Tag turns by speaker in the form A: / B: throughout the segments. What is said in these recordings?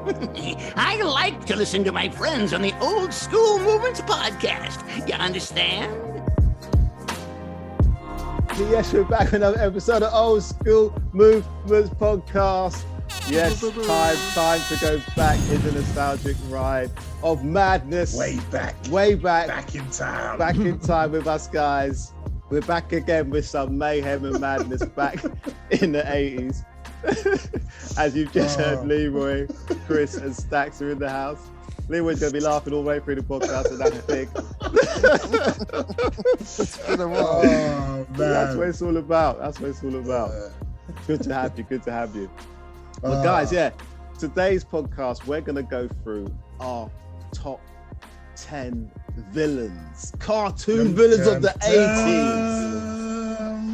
A: I like to listen to my friends on the Old Skool Movements podcast. You understand?
B: Yes, we're back with another episode of Old Skool Movements podcast. Yes, time to go back in the nostalgic ride of madness.
C: Way back in time
B: with us guys. We're back again with some mayhem and madness back in the 80s. As you've just heard, Leroy, Chris and Stacks are in the house. Leroy's going to be laughing all the way through the podcast, and that's big.
C: It's been a while. Oh, man.
B: That's what it's all about. Good to have you. Well, guys, today's podcast, we're going to go through our top 10 villains. Cartoon villains of the 80s.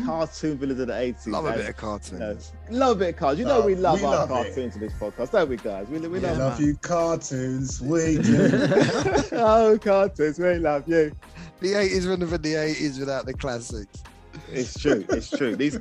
B: Cartoon villains of the 80s.
D: Love a bit of cartoons.
B: Love a bit of cartoons. You know we love our cartoons in this podcast, don't we, guys? We
C: love you cartoons. We do.
B: Oh, cartoons. We love you.
D: The 80s wouldn't have been the 80s without the classics.
B: It's true. These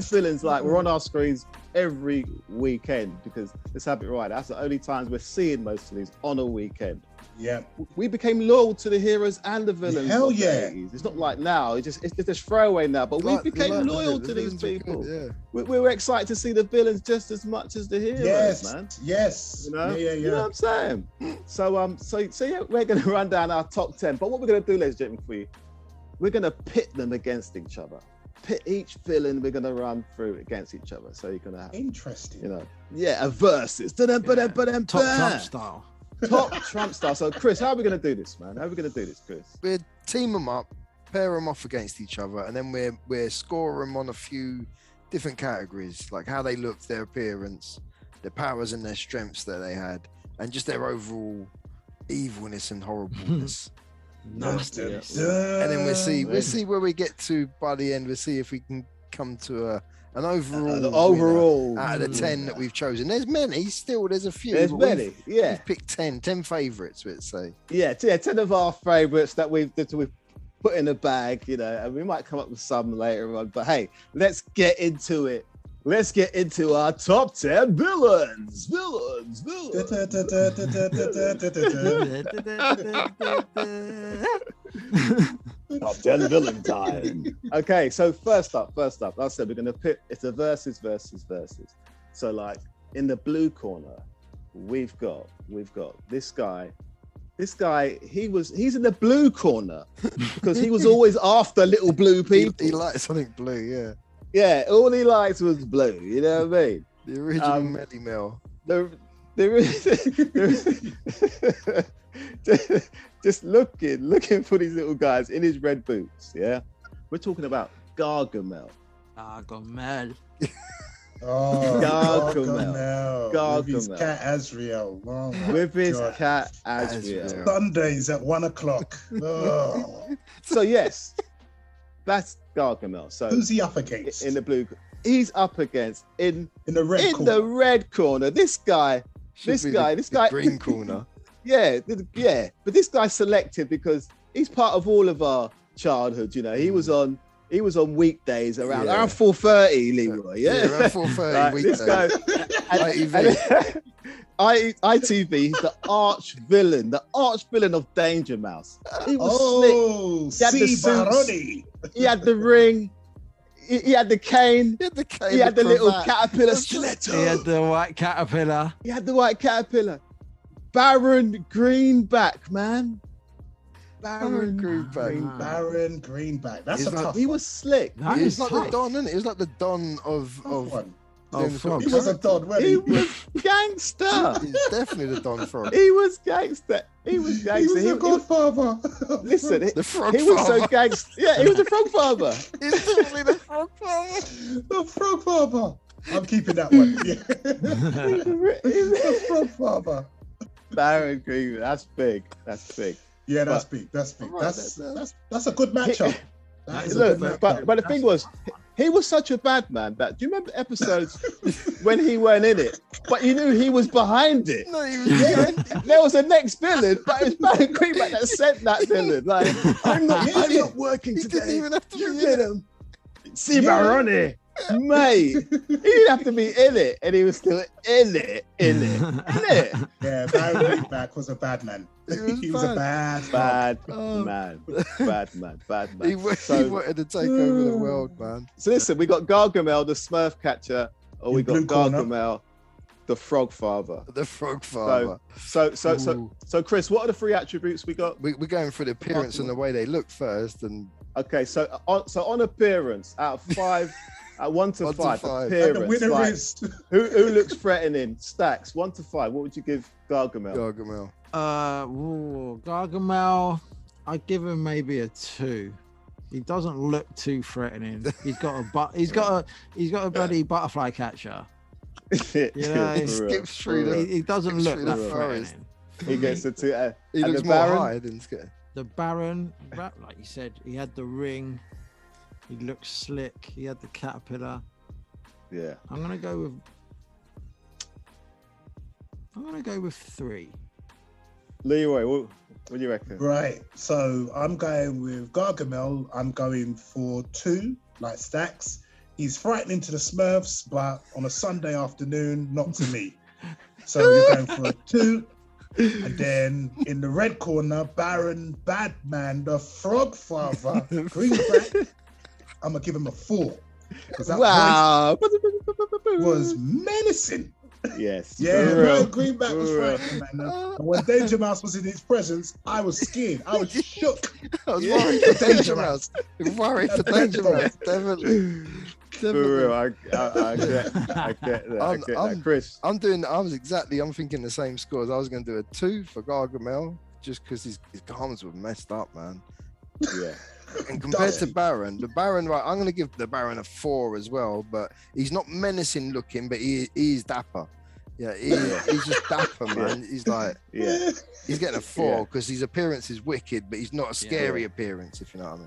B: villains, like, we're on our screens every weekend because, let's have it right, that's the only times we're seeing most of these on a weekend.
C: Yeah,
B: we became loyal to the heroes and the villains.
C: Hell yeah!
B: It's not like now; it's just throwaway now. But we became loyal to these people.
D: Good,
B: we were excited to see the villains just as much as the heroes, man.
C: Yes.
B: You know?
C: Yeah.
B: You know what I'm saying? So yeah, we're going to run down our top 10. But what we're going to do, ladies and gentlemen, for you, we're going to pit them against each other. Pit each villain we're going to run through against each other. So you're going to have
C: interesting.
B: A versus.
E: Top Trump style.
B: Top Trump style. So, Chris, how are we going to do this, man? How are we going to do this, Chris?
D: We'd team them up, pair them off against each other, and then we're score them on a few different categories, like how they looked, their appearance, their powers and their strengths that they had, and just their overall evilness and horribleness.
E: Nastiness.
D: And then we'll see where we get to by the end. We'll see if we can come to an overall out of the 10 that we've chosen. There's a few.
B: There's many,
D: We've picked 10 favourites, let's say.
B: Yeah, 10 of our favourites that we've put in a bag, and we might come up with some later on. But hey, let's get into it. Let's get into our top 10 villains. Top 10 villain time. Okay, so first up, like I said, we're gonna pit. It's a versus. So, like, in the blue corner, we've got this guy. He's in the blue corner because he was always after little blue people.
D: He liked something blue, yeah.
B: Yeah, all he liked was blue. You know what I mean?
D: The original Melly Mel.
B: Just looking for these little guys in his red boots. Yeah, we're talking about Gargamel.
E: Gargamel.
C: Oh,
B: Gargamel.
C: With his cat Azrael. Oh,
B: with his
C: God.
B: cat Azrael.
C: Sundays at 1:00. Oh.
B: So yes, that's Gargamel. So
C: who's he up against?
B: In the blue, he's up against in
C: the
B: red corner. This guy.
D: Green corner.
B: Yeah, but this guy's selected because he's part of all of our childhood. He was on weekdays around 4:30, Leroy. Yeah,
D: around 4:30 weekdays.
B: This guy, ITV, he's the arch villain of Danger Mouse. He was slick. He had the suits. He had the ring. He had the cane. He had the little caterpillar stiletto.
E: He had the white caterpillar.
B: Baron Greenback, man.
C: Baron Greenback. That's tough.
B: He was slick.
D: He was like the Don, isn't it? He was like the Don of
C: he was a Don, wasn't he?
B: He was gangster.
D: He's definitely the Don Frog.
B: He was gangster. He was
C: the Godfather.
B: Listen,
D: the Frog
B: he was so gangster. Yeah, he was the Frog Father.
D: He's definitely the Frog Father.
C: The Frog Father. I'm keeping that one. Yeah. The Frog Father.
B: Baron Greenback. That's big.
C: Yeah, that's big. That's a good matchup.
B: But the thing was, he was such a bad man that, do you remember episodes when he weren't in it, but you knew he was behind it?
D: No, he was
B: there was a next villain, but it was Baron Greenback that sent that villain. Like, I'm not working today.
D: Didn't even have to
B: you get him. See Baroni. Mate, he didn't have to be in it, and he was still in it.
C: Yeah, Baron Greenback was a bad man. He was a bad
B: Bad
D: Oh.
B: man.
D: He wanted to take over the world, man.
B: So listen, we got Gargamel, the Smurf catcher, or we
C: In
B: got
C: blue corner.
B: Gargamel, the Frog Father.
D: The frog father.
B: So Chris, what are the three attributes we got?
D: We're going for the appearance and the way they look first, and
B: Okay, so on appearance, out of 5, at 1 to
D: 1 to
B: 5,
D: 5.
C: And the
B: appearance,
C: winner
B: like,
C: is
B: who looks threatening? Stacks 1 to 5. What would you give Gargamel?
D: Gargamel.
E: Gargamel, I'd give him maybe a 2. He doesn't look too threatening. He's got a bloody butterfly catcher.
B: Yeah,
E: He
D: skips through the-
E: He doesn't
D: Skips
E: look
D: through
E: that
D: the forest.
E: threatening.
B: He gets the 2.
D: He
B: and
D: looks
B: the
D: more
B: Baron?
D: high than scared.
E: The Baron, like you said, he had the ring. He looked slick. He had the caterpillar.
B: Yeah.
E: I'm gonna go with 3.
B: Leroy, what do you reckon?
C: right. So I'm going with Gargamel. I'm going for 2, like Stacks. He's frightening to the Smurfs, but on a Sunday afternoon, not to me. So you're going for a 2. And then in the red corner, Baron Badman, the Frog Father, Greenback. I'm gonna give him a 4 because that
B: Wow.
C: voice was menacing.
B: Yes.
C: Yeah,
B: for real.
C: Baron Greenback was
B: For real.
C: frightening, man. And when Danger Mouse was in his presence, I was scared. I was shook.
D: I was
B: Yeah.
D: worried for Danger Mouse. Worried for Danger
C: Danger
D: Mouse, definitely.
B: For real, I get that. I get that. Chris.
D: I'm thinking the same scores. I was going to do a 2 for Gargamel just because his arms were messed up, man.
B: Yeah.
D: And compared to Baron, the Baron, right, I'm going to give the Baron a 4 as well, but he's not menacing looking, but he is dapper. Yeah, he's just dapper, man. He's like,
B: Yeah.
D: he's getting a 4 because his appearance is wicked, but he's not a scary appearance, if you know what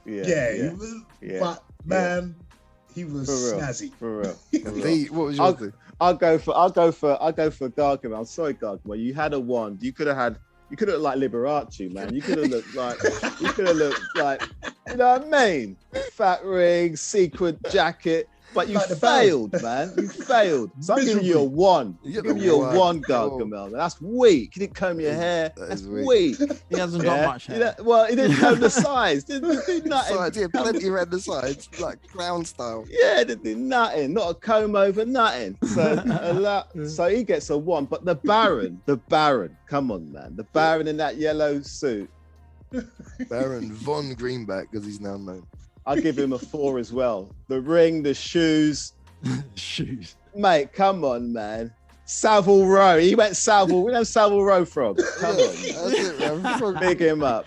D: I mean.
C: Yeah, he was, but man, he was
B: For real.
C: snazzy.
B: For real. For real.
D: Lee, what was yours?
B: I'll go for Gargamel. I'm sorry, Gargamel. You had a wand. You could have looked like Liberace, man. You could have looked like, you know what I mean? Fat ring, sequin jacket, but you
C: Like the
B: failed, man. You failed. So I'm giving you a 1.
D: You
B: I'm
D: get the
B: giving you a 1,
D: one.
B: Gargamel. That's weak. You didn't comb your hair.
D: That
B: That's
D: is weak.
B: weak.
E: He hasn't got much hair.
B: Well, he didn't comb the sides. Didn't do nothing.
D: Sides, yeah, plenty around the sides, like clown style.
B: Yeah, they did nothing, not a comb over, nothing. So he gets a 1. But the Baron, come on, man. The Baron in that yellow suit,
D: Baron von Greenback, because he's now known.
B: I'll give him a 4 as well. The ring, the shoes,
E: Shoes.
B: mate, come on, man. Savile Row, he went Savile. We know Savile Row Frog. Come on,
D: That's it, man. Frog-
B: big him up,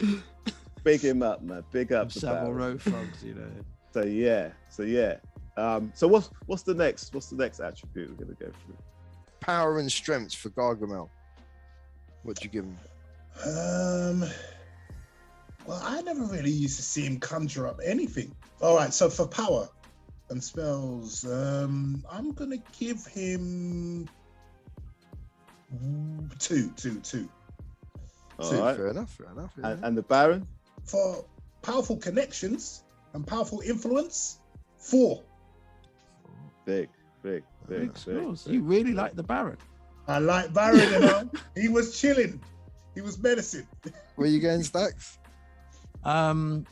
B: man. Big up the
E: Several
B: Baron.
E: row frogs, you know.
B: So yeah. So what's the next attribute we're gonna go through?
D: Power and strength for Gargamel. What'd you give him?
C: Well, I never really used to see him conjure up anything. All right, so for power and spells, I'm gonna give him 2.
B: All
D: Two,
B: right.
D: Fair enough.
B: And the Baron?
C: For powerful connections and powerful influence, 4.
B: Big.
E: Scores. You really like the Baron.
C: I like Baron, you know. He was chilling. He was medicine.
D: Where you going, Stacks?
E: Well,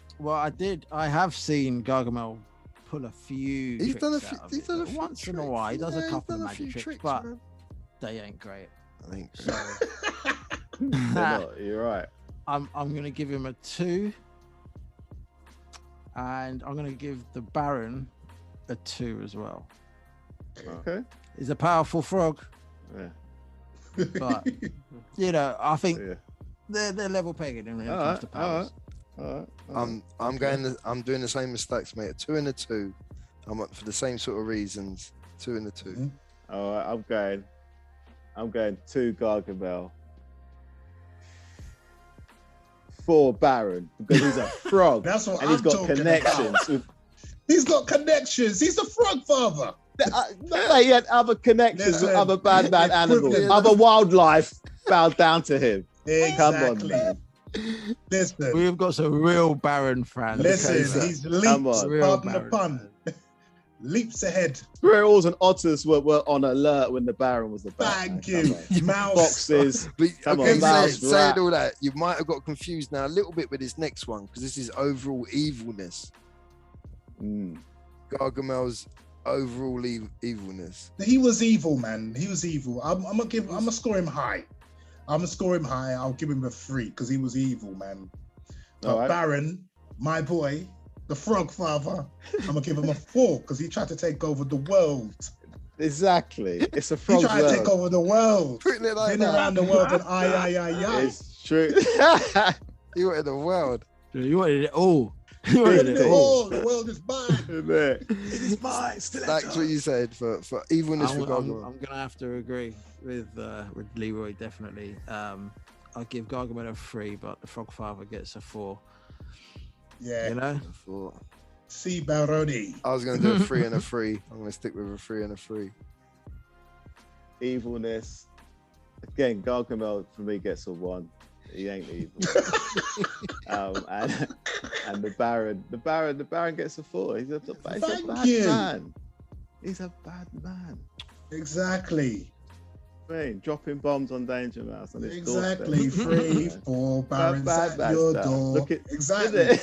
E: I have seen Gargamel pull a few.
D: He's
E: tricks
D: done a
E: out
D: few.
E: of
D: He's
E: it,
D: done a
E: but
D: few
E: once
D: tricks.
E: in a while. He does
D: Yeah,
E: a
D: he's
E: couple of
D: done a
E: magic
D: few
E: tricks,
D: tricks,
E: but
D: man.
E: they ain't great.
D: I think.
E: So
B: They're not, you're right.
E: I'm gonna give him a 2, and I'm gonna give the Baron a 2 as well.
B: Okay.
E: He's a powerful frog,
B: Yeah.
E: but you know, I think
B: Yeah.
E: they're level pegging when it
B: All
E: comes
B: right,
E: to powers.
B: All right.
D: I'm doing the same as Stacks, mate. A 2 and a 2. I'm up for the same sort of reasons. 2 and a 2.
C: Mhm.
B: All right. I'm going 2 Gargamel. 4 Baron because he's a frog.
C: That's what
B: and he's
C: I'm
B: got
C: talking
B: connections.
C: about.
B: With,
C: He's got connections. He's the frog father.
B: he had other connections with
C: Listen,
B: other bad man animals,
C: equivalent.
B: other wildlife bowed down to him.
C: Exactly.
B: Come on, man.
C: Listen,
E: We've got some real Baron fans.
C: listen.
B: sir.
C: He's
B: Come
C: leaped.
B: on.
E: Real
C: Pardon the
E: Baron
C: pun. leaps ahead.
B: Squirrels and otters were on alert when the Baron was the Batman.
C: Thank you. Mouse.
B: Foxes.
D: But,
B: Come
D: okay,
B: on, mouse,
D: saying
B: rat.
D: all that, you might have got confused now a little bit with this next one because this is overall evilness. Gargamel's overall evilness.
C: He was evil, man. He was evil. I'm gonna score him high. I'll give him a 3 because he was evil, man. But
B: Right.
C: Baron, my boy, the Frog Father, I'm gonna give him a 4 because he tried to take over the world.
B: Exactly. It's a
C: He
B: frog's
C: tried to take
B: world.
C: over the world.
D: Putting it like
C: Been
D: that.
C: around the world and aye.
B: It's true.
D: You were in the world.
E: You wanted it all. You wanted it all.
C: The world is mine.
B: Isn't it?
C: It is mine.
D: That's what you said for evilness
E: I'm
D: for Gargamel.
E: gonna have to agree with Leroy, definitely. I'll give Gargamel a 3, but the Frog Father gets a 4.
C: Yeah.
E: You know?
C: See Baroni.
D: I was going to do a 3 and a 3. I'm going to stick with a 3 and a 3.
B: Evilness. Again, Gargamel for me gets a 1. He ain't evil. And the Baron gets a 4. He's a bad man. He's a bad man.
C: Exactly.
B: Man, dropping bombs on Danger Mouse on his
C: Exactly.
B: doorstep.
C: 3, 4 Barons
B: Bad
C: at your
B: stuff.
C: door.
B: Look at
C: Exactly.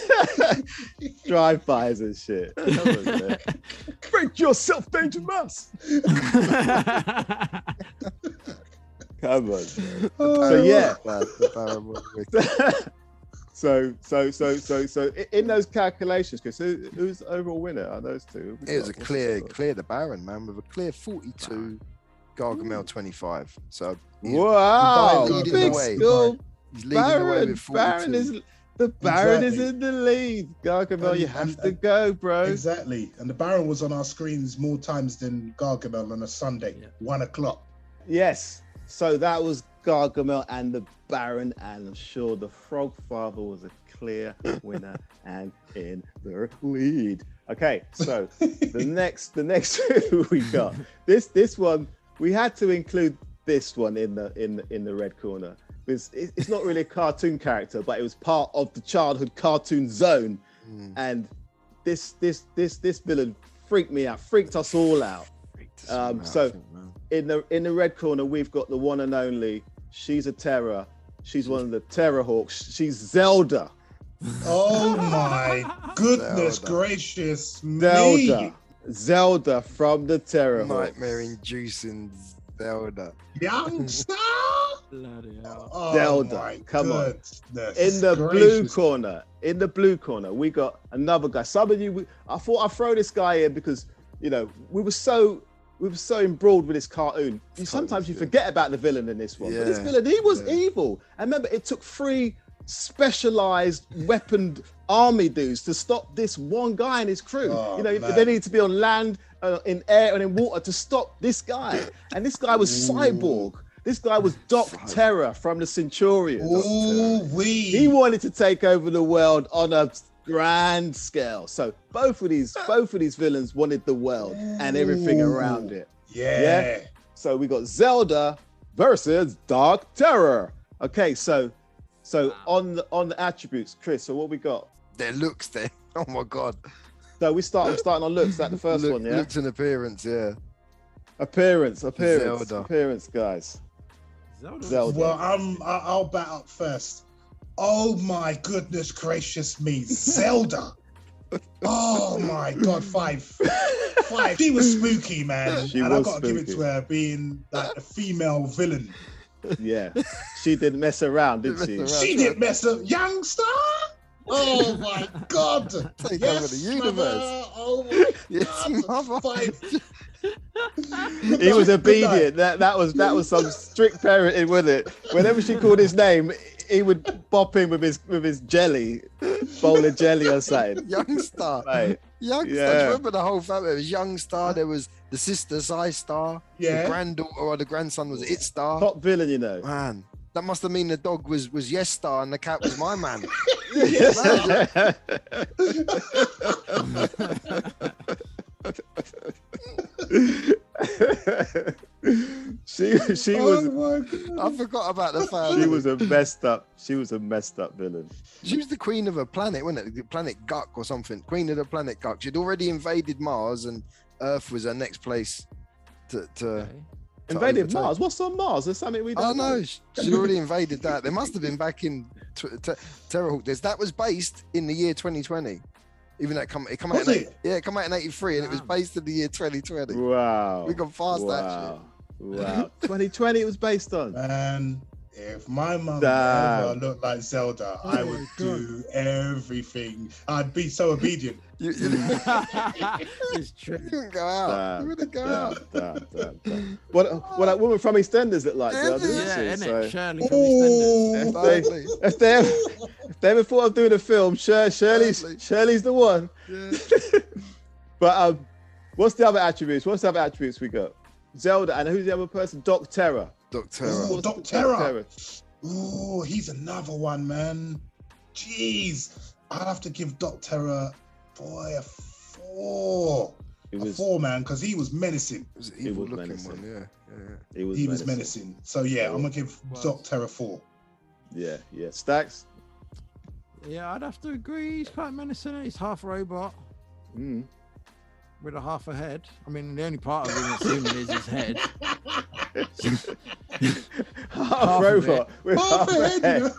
B: drive-bys and shit. Come on, man. Break yourself, Danger Mouse. Come on. So yeah.
D: The Baron was wicked.
B: So in those calculations, Chris, who's the overall winner? Are those two?
D: It was a clear the Baron, man, with a clear 42, Gargamel 25. So
B: wow,
D: leading
B: big
D: the way.
B: school.
D: he's leading the way with 42.
B: Baron is
C: Exactly.
B: in the lead. Gargamel, you have to go, bro.
C: Exactly. And the Baron was on our screens more times than Gargamel on a Sunday, 1 o'clock.
B: Yes. So that was Gargamel and the Baron, and I'm sure the Frog Father was a clear winner and in the lead. Okay, so the next we got this one. We had to include this one in the red corner because it's not really a cartoon character, but it was part of the childhood cartoon zone, and this villain freaked me out, freaked us all out. So in the red corner, we've got the one and only. She's a terror. She's one of the Terror Hawks. She's Zelda.
C: Oh my goodness gracious me.
B: Zelda from the Terror Hawks.
D: Nightmare-inducing Zelda.
C: Youngster.
E: Bloody hell.
C: Oh,
B: Zelda,
C: my
B: come on.
C: goodness
B: In the
C: gracious.
B: blue corner, we got another guy. Some of you, I thought I'd throw this guy in because, you know, we were so embroiled with this cartoon. Sometimes you forget about the villain in this one. But this villain, he was evil. And remember, it took 3 specialized weaponed army dudes to stop this one guy and his crew.
C: Oh,
B: they
C: man.
B: needed to be on land, in air, and in water to stop this guy. And this guy was Cyborg. This guy was Doc Terror from the Centurion. He wanted to take over the world on a grand scale. So both of these villains wanted the world and everything around it.
C: Yeah.
B: So we got Zelda versus Dark Terror. Okay, so on the attributes, Chris. So what we got?
D: Their looks there. Oh my god.
B: So we're starting on looks. That the first one, yeah.
D: Looks and appearance, yeah.
B: Appearance,
D: Zelda.
B: appearance, guys. Zelda.
C: Well, I'll bat up first. Oh my goodness gracious me, Zelda. Oh my god, 5. She was spooky, man. And I gotta give it to her being like a female villain.
B: Yeah, she didn't mess around, did she?
C: She didn't mess up, youngster. Oh my god!
D: Take over the universe.
C: Mother. Oh my
D: Yes,
C: god!
D: mother.
C: 5.
B: He was obedient. That was some strict parenting, wasn't it? Whenever she called his name, he would bop in with his jelly, bowl of jelly or something.
D: Youngstar.
B: Right.
D: Youngstar.
B: Yeah.
D: Do you remember the whole family? There was Youngstar, there was the sister Star,
C: Yeah.
D: the granddaughter or the grandson was It Star.
B: Top villain, you know.
D: Man, that must have mean the dog was Yes Star and the cat was My Man.
B: she was.
C: Oh my god!
D: I forgot about the family.
B: She was a messed up villain.
D: She was the queen of a planet, wasn't it? The planet Guk or something. Queen of the planet Guk. She'd already invaded Mars and Earth was her next place to
B: Invaded
D: overtake.
B: Mars. What's on Mars? There's something we
D: Oh
B: don't know.
D: no, she already invaded that. There must have been back in Terrahawk. That was based in the year 2020. Even that it come out. It come out in 83, and it was based in the year 2020.
B: Wow.
D: We got past that shit.
B: Wow. 2020 it was based on.
C: And if my mum ever looked like Zelda, I would do everything. I'd be so obedient.
E: It's true.
D: You wouldn't go out. You wouldn't go out.
B: What that woman from EastEnders looked like, Zelda,
E: Yeah,
B: didn't she?
E: innit? Shirley from EastEnders.
B: If they ever thought of doing a film, Shirley's the one.
D: Yeah.
B: But what's the other attributes? We got? Zelda, and who's the other person? Doc Terror.
C: Doc Terror. Oh, he's another one, man. Jeez, I'd have to give Doc Terror a 4. A 4, man, because he was menacing.
D: It was an evil looking one, yeah.
B: He was menacing.
C: So yeah, I'm gonna give Doc Terror 4.
B: Yeah. Stacks.
E: Yeah, I'd have to agree. He's quite menacing. He's half robot with a half a head. I mean, the only part of him that's human is his head.
B: half robot with half a head.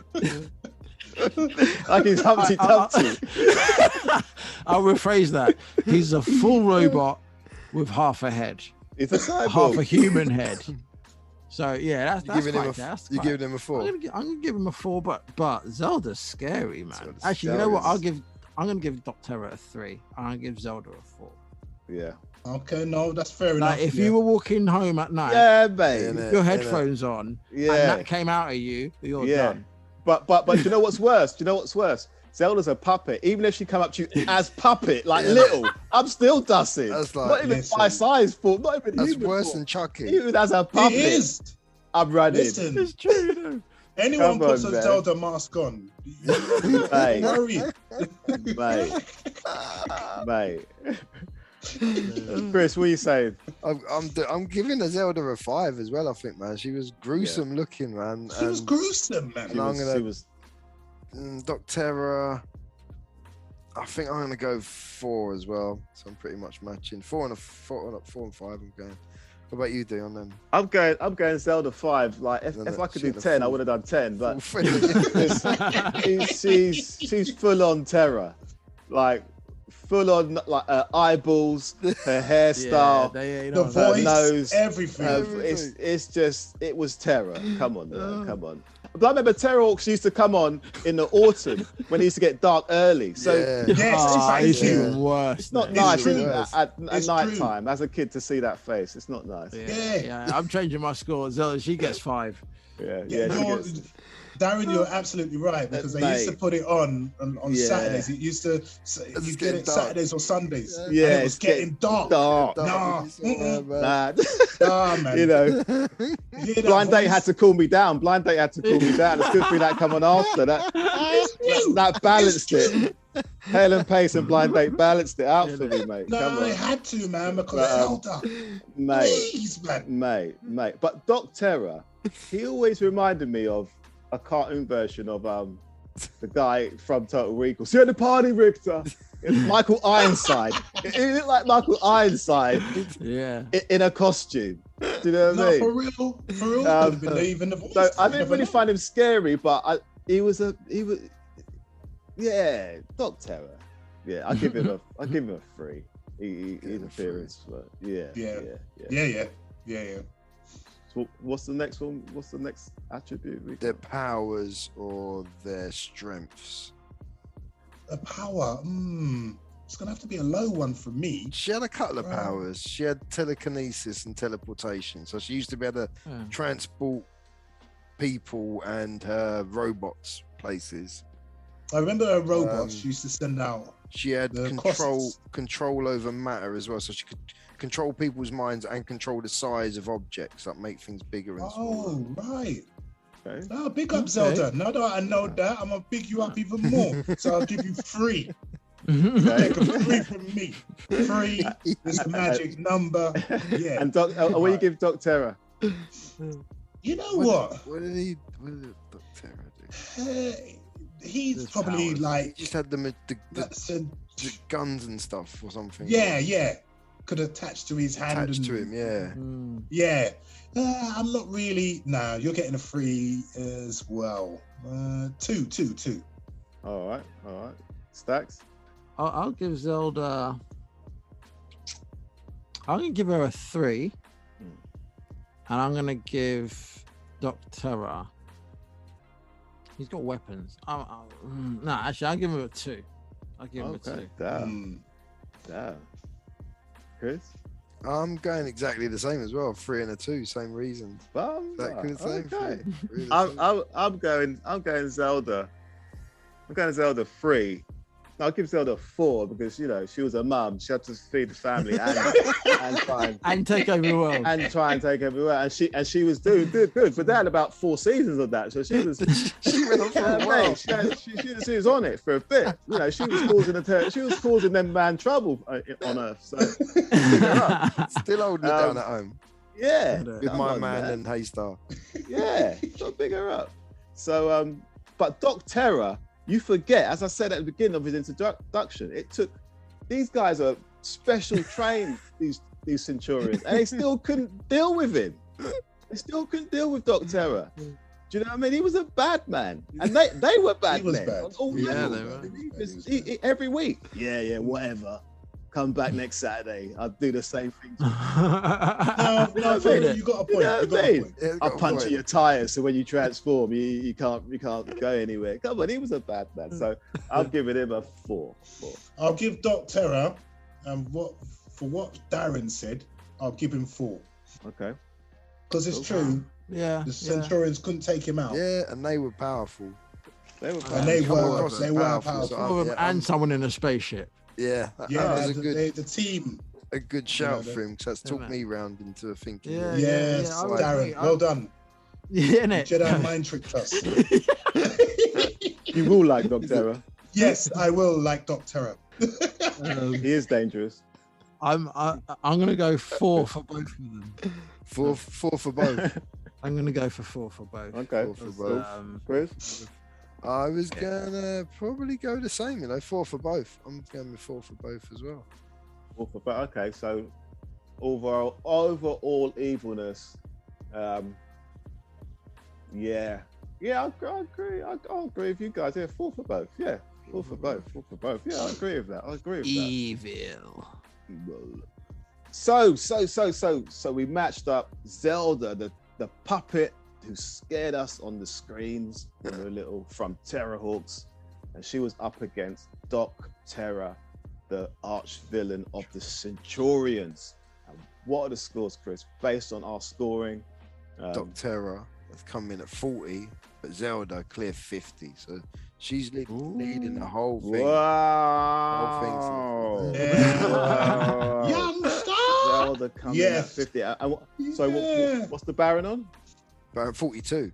B: Like he's Humpty Dumpty.
E: I'll rephrase that. He's a full robot with half a head.
B: It's a cyborg.
E: Half a human head. So yeah, that's
D: You're giving him a 4.
E: I'm gonna give him a 4, but Zelda's scary, man.
D: Zelda's
E: Actually, you know what? I'm gonna give Doc Terror a 3. I'm gonna give Zelda a 4.
B: Yeah.
C: Okay, no, that's fair enough.
E: Like if you were walking home at night,
B: mate.
E: your headphones on, and that came out of you, you're done.
B: But do you know what's worse? Zelda's a puppet. Even if she come up to you as puppet, like little, I'm still dusting.
D: That's like,
B: not even my size fault. Not even
D: that's
B: human
D: worse
B: fault.
D: than Chucky.
B: Even as a puppet,
C: it is.
B: I'm running.
C: Listen,
E: It's true, you know.
C: anyone
B: Come
C: puts
B: on,
C: a
B: man.
C: Zelda mask on,
B: Mate.
C: worry.
B: Mate. Chris, what are you saying?
D: I'm giving a Zelda a 5 as well. I think, man, she was gruesome looking, man.
C: She was gruesome, man.
D: Doc Terror. I think I'm gonna go 4 as well. So I'm pretty much matching 4 and 5. I'm going. What about you, Dion? Then
B: I'm going Zelda 5. Like if I could do 10, I would have done 10. But she's full on terror, like full on like eyeballs, her hairstyle,
C: the voice,
B: her nose,
C: everything.
B: It was terror. Come on, come on. But I remember Terrahawks used to come on in the autumn when it used to get dark early. So
E: it's even worse.
B: It's not nice at night time as a kid to see that face. It's not nice.
E: Yeah. I'm changing my score. Zelda, she gets 5.
C: Darren, you're absolutely right, because they used to put it on Saturdays. It used to you get it Saturdays or Sundays.
B: Yeah,
C: and it was getting dark. Nah, man.
B: You know, Blind Date had to cool me down. It's good for that come on after that. That balanced it. Helen Pace and Blind Date balanced it out for me, mate.
C: No, they had to, man, because Zelda. Please, man.
B: Mate. But Doc Terror, he always reminded me of a cartoon version of the guy from Total Recall. See you at the party, Richter. It's Michael Ironside. It looked like Michael Ironside. In a costume. Do you know what I mean?
C: For real. Believe in the voice.
B: So I didn't really find him scary, but he was Doc Terror. Yeah, I give him a 3. His appearance, but yeah. So what's the next one? What's the next attribute?
D: Their powers or their strengths?
C: A power. It's gonna have to be a low one for me.
D: She had a couple of powers. She had telekinesis and teleportation. So she used to be able to transport people and her robots places.
C: I remember her robots she used to send out.
D: She had control over matter as well, so she could control people's minds and control the size of objects, that make things bigger and smaller.
C: Oh, right. Okay. Oh, big up Zelda. Now that I know that, I'm gonna big you up even more. So I'll give you 3. Take a 3 from me. 3 is a magic number. Yeah.
B: And what do you give Doc Terror?
C: You know what?
D: What did Doc Terror do?
C: He's probably like
D: he just had the guns and stuff or something.
C: Yeah. could attach to his hand.
D: Attached to him, yeah.
C: Yeah. I'm not really. Nah, you're getting a 3 as well. 2.
B: All right. Stacks.
E: I'll give Zelda. I'm gonna give her a 3, and I'm gonna give Doc Terra. He's got weapons. No, actually, I'll give him a 2. I'll give him a 2.
B: Damn. Chris.
C: Um,
D: I'm going exactly the same as well. 3 and a 2, same reason. Exactly the same.
B: Okay.
D: 3 and a 2.
B: I'm going Zelda. I'm going Zelda 3. I'll give Zelda 4 because she was a mum. She had to feed the family and try
E: and take over the world.
B: And try and take over the world. And she was doing good. But they had about 4 seasons of that. So she was
D: She went on for a while.
B: She was on it for a bit. She was causing them man trouble on Earth. So
D: Still holding it down at home.
B: Yeah.
D: With my man and Haystar.
B: Yeah. Got to big her up. So but Doc Terra, you forget, as I said at the beginning of his introduction, it took these guys are special trained, these Centurions, and they still couldn't deal with him. They still couldn't deal with Doc Terra. Do you know what I mean? He was a bad man, and they were bad
C: He was
B: men.
C: bad.
B: On all
E: Yeah,
B: levels.
E: they were.
B: He, every week. Yeah, whatever. Come back next Saturday. I'll do the same thing.
C: No, you got a point.
D: Yeah,
B: I'll punch your tires so when you transform, you can't go anywhere. Come on, he was a bad man. So I'm giving him a 4.
C: I'll give Doc Terra, and what Darren said, I'll give him 4.
B: Okay.
C: Because it's true,
E: Yeah.
C: the Centurions couldn't take him out.
D: Yeah, and they were powerful.
B: They were
C: And they
D: Come
C: were
D: across as
C: powerful.
D: so
E: All of them and someone in a spaceship.
D: Yeah, that
C: Yeah,
D: was
C: the team.
D: a good shout
C: that-
D: for him, because that's
E: Yeah,
D: talked
E: man.
D: me round into thinking.
E: Yeah.
C: Yes,
E: I would
C: Darren,
E: agree.
C: well done.
E: Yeah, innit?
C: Jedi mind tricked us.
B: You will like Doc Terra.
C: Yes, I will like Doc Terra.
B: He is dangerous.
E: I'm gonna go 4 for both of them.
D: 4 for both.
E: I'm gonna go for 4 for both.
B: Okay.
D: 4 for
E: Because,
D: both.
B: Chris?
D: I was gonna probably go the same, 4 for both. I'm going with 4 for both as well.
B: Okay, so overall evilness. Yeah, I agree. I'll agree with you guys. Yeah, 4 for both. Yeah, 4 for both. 4 for both. Yeah, I agree with that.
E: Evil.
B: So we matched up Zelda, the puppet who scared us on the screens when we were little, from Terrorhawks, and she was up against Doc Terra, the arch villain of the Centurions. And what are the scores, Chris? Based on our scoring,
D: Doc Terra has come in at 40, but Zelda clear 50. So she's leading the whole thing.
B: Wow!
C: Yeah. Youngster!
B: Zelda coming at 50. What's the Baron on?
D: But at 42.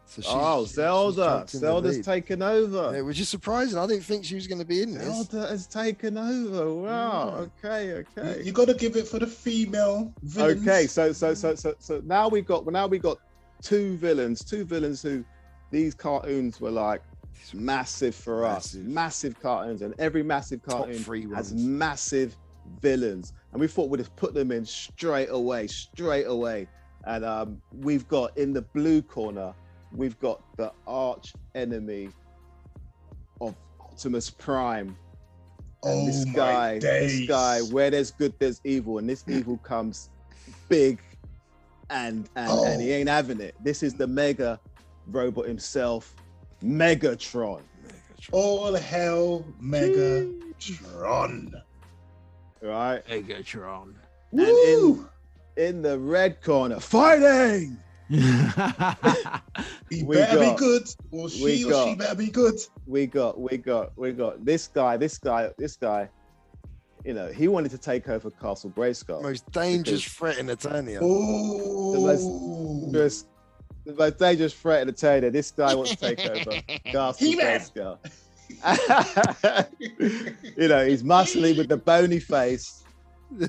D: So
B: Zelda's taken over.
D: Yeah, which is surprising. I didn't think she was going to be in this.
B: Zelda has taken over. Wow. Okay.
C: You got to give it for the female villains.
B: Okay. So now we got 2 villains who these cartoons were like massive for us. Massive cartoons, and every massive cartoon
D: Top 3
B: has
D: ones.
B: massive villains, and we thought we'd just put them in straight away. And we've got in the blue corner, we've got the arch enemy of Optimus Prime. And this guy, where there's good, there's evil, and this evil comes big, and he ain't having it. This is the mega robot himself, Megatron.
C: All hell Megatron.
B: Right?
E: Megatron.
C: Woo!
B: In the red corner, fighting.
C: He better be good, or she better be good.
B: We got this guy. You know, he wanted to take over Castle Grayskull.
D: Most dangerous threat in Eternia.
C: Oh,
B: The most dangerous threat in Eternia. This guy wants to take over Castle Grayskull. You know, he's muscly with the bony face,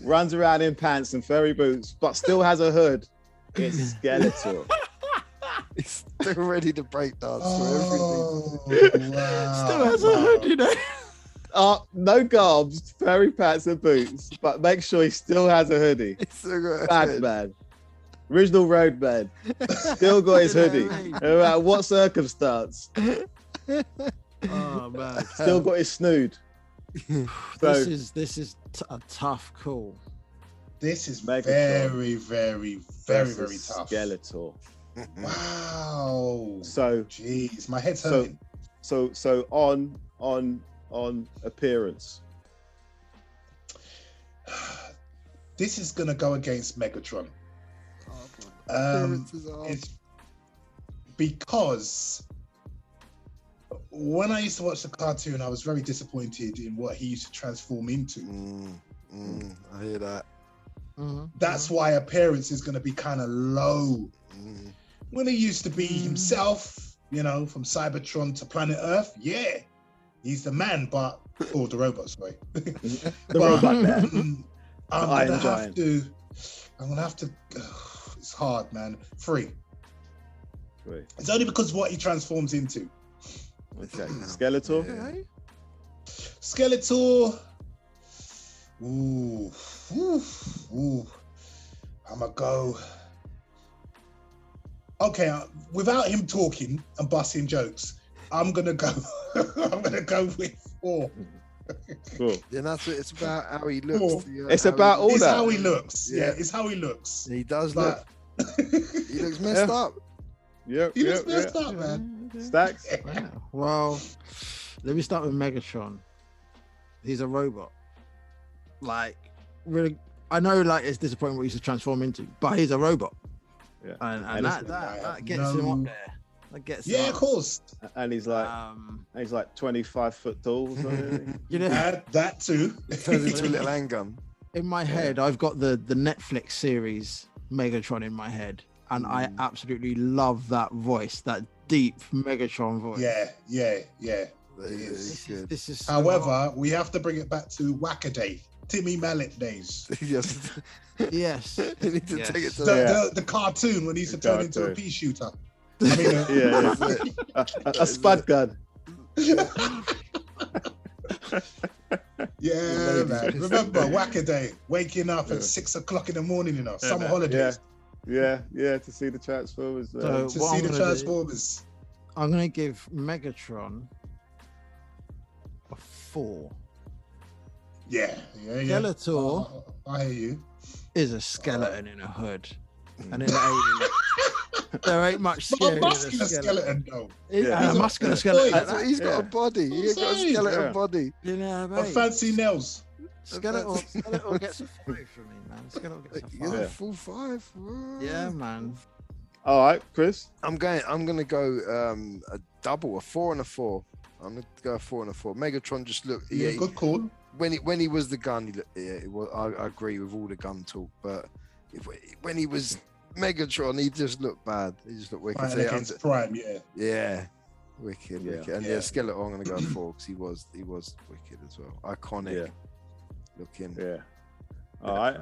B: runs around in pants and furry boots, but still has a hood. It's Skeletor.
D: He's still ready to break dance for
C: oh,
D: everything.
C: wow.
E: Still has a hood, you know.
B: No garbs, furry pants and boots, but make sure he still has a hoodie. Bad man. Original road man. Still got his hoodie. No matter what circumstance.
E: Oh man.
B: Still got his snood.
E: This is a tough call.
C: This is
B: Megatron
C: very, very, very, very tough.
B: Skeletor.
C: Wow.
B: So,
C: jeez, my head's hurting.
B: So on appearance.
C: This is gonna go against Megatron. It's because when I used to watch the cartoon, I was very disappointed in what he used to transform into.
D: I hear that.
C: That's why appearance is going to be kind of low. When he used to be himself, you know, from Cybertron to Planet Earth, yeah, he's the man, but the robot, sorry.
B: The robot man.
C: I'm gonna have to. It's hard, man. Three. It's only because of what he transforms into.
B: Okay, Skeletor.
E: Yeah.
C: Skeletor. Ooh. I'ma go. Okay, without him talking and busting jokes, I'm gonna go. I'm gonna go with 4.
B: Cool.
D: Yeah, that's what it's about. How he looks.
B: It's about all
C: it's
B: that.
C: how he looks. Yeah, it's how he looks.
D: He does
C: But-
D: look. He looks messed up.
B: Yep.
C: He looks messed up, man.
B: Stacks.
E: Yeah. Well, let me start with Megatron. He's a robot. Like, really, I know, like, it's disappointing what he used to transform into, but he's a robot.
B: Yeah.
E: And that gets him up there. That gets him
C: Yeah,
E: up.
C: of course.
B: And he's like 25 foot tall. Or something.
E: You know,
C: that too.
D: Turns into a little handgun.
E: in my head, I've got the Netflix series Megatron in my head, and I absolutely love that voice, that deep Megatron voice.
C: Yeah.
E: This is.
C: However, we have to bring it back to Wackaday, Timmy Mallet days.
D: Yes.
E: Yes.
D: You need to take it to
C: The cartoon when he used to turn into a pea shooter. I mean,
B: a spud gun.
C: Yeah, man. Remember Wackaday, waking up at 6 o'clock in the morning, you know, summer holidays.
B: Yeah, to see the Transformers.
E: So
C: To
E: what
C: see
E: I'm
C: the
E: gonna
C: Transformers.
E: I'm gonna give Megatron a 4.
C: Yeah.
E: Skeletor
C: I hear you.
E: is a skeleton in a hood, and in the 80s, there ain't much
C: Not
E: scarier
C: a
E: than a
C: muscular skeleton, though.
E: A muscular
C: Boy,
E: skeleton.
D: He's got a body. He's got a skeleton body.
E: You know,
C: A fancy nails.
E: Skeletor gets a 5 for me, man. Skeletor gets a 5.
D: Yeah, full 5.
E: Yeah, man.
B: All right, Chris.
D: I'm gonna go a double, a 4 and a 4. I'm gonna go a 4 and a 4. Megatron just looked.
C: Yeah, good call.
D: When he was the gun, he looked, it was, I agree with all the gun talk, but when he was Megatron, he just looked bad. He just looked wicked.
C: Fighting against Prime,
D: Yeah, wicked. And
C: Yeah.
D: Skeletor, I'm gonna go 4 because he was wicked as well. Iconic looking.
B: Yeah. All right.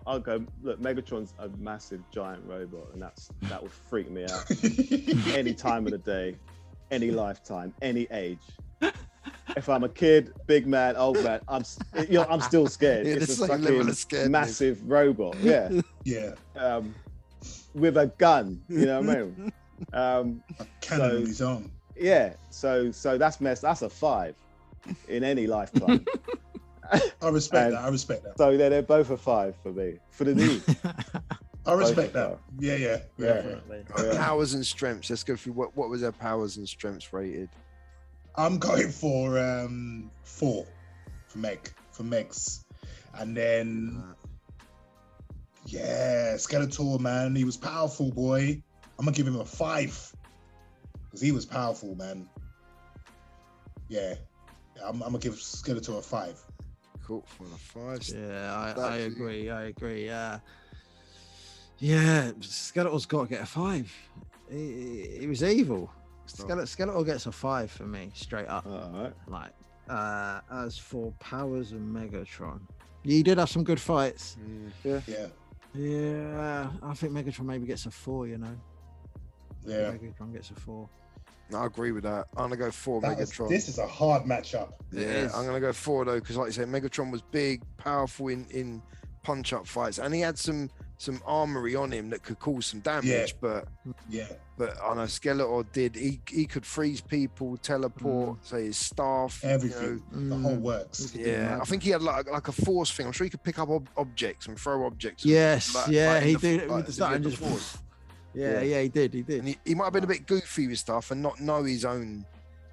B: I'll go. Look, Megatron's a massive giant robot, and that would freak me out. Any time of the day, any lifetime, any age. If I'm a kid, big man, old man, I'm still scared.
D: Yeah,
B: It's
D: the
B: a
D: same level of
B: fucking
D: scaredness.
B: massive robot. Yeah.
C: Yeah.
B: With a gun. You know what I mean?
C: A cannon on his arm.
B: Yeah. So that's a 5 in any lifetime.
C: I respect that.
B: So they're both a 5 for me. For the knee.
C: I respect that. Yeah.
D: Powers and strengths. Let's go through what was their powers and strengths rated.
C: I'm going for 4 for Megs. And then Skeletor, man, he was powerful, boy. I'm gonna give him a 5 because he was powerful, man. Yeah, I'm gonna give Skeletor a 5.
D: Cool, 4 and a 5.
E: Yeah, I agree. Yeah, Skeletor's got to get a 5. He was evil. Skeletor gets a 5 for me, straight up.
B: All right.
E: Like, as for Powers and Megatron, he did have some good fights.
C: Yeah.
E: Yeah, I think Megatron maybe gets a 4. You know.
C: Yeah.
E: Megatron gets a 4.
D: I agree with that. I'm gonna go 4 Megatron.
C: This is a hard matchup.
D: Yeah, I'm gonna go 4 though, because like you say, Megatron was big, powerful in punch-up fights, and he had some armory on him that could cause some damage. But I know Skeletor did. He could freeze people, teleport, say his staff,
C: everything, the whole works.
D: Yeah, I think he had like a force thing. I'm sure he could pick up objects and throw objects.
E: Yes,
D: like,
E: he did.
D: Force.
E: Yeah, he did.
D: And he might have been a bit goofy with stuff and not know his own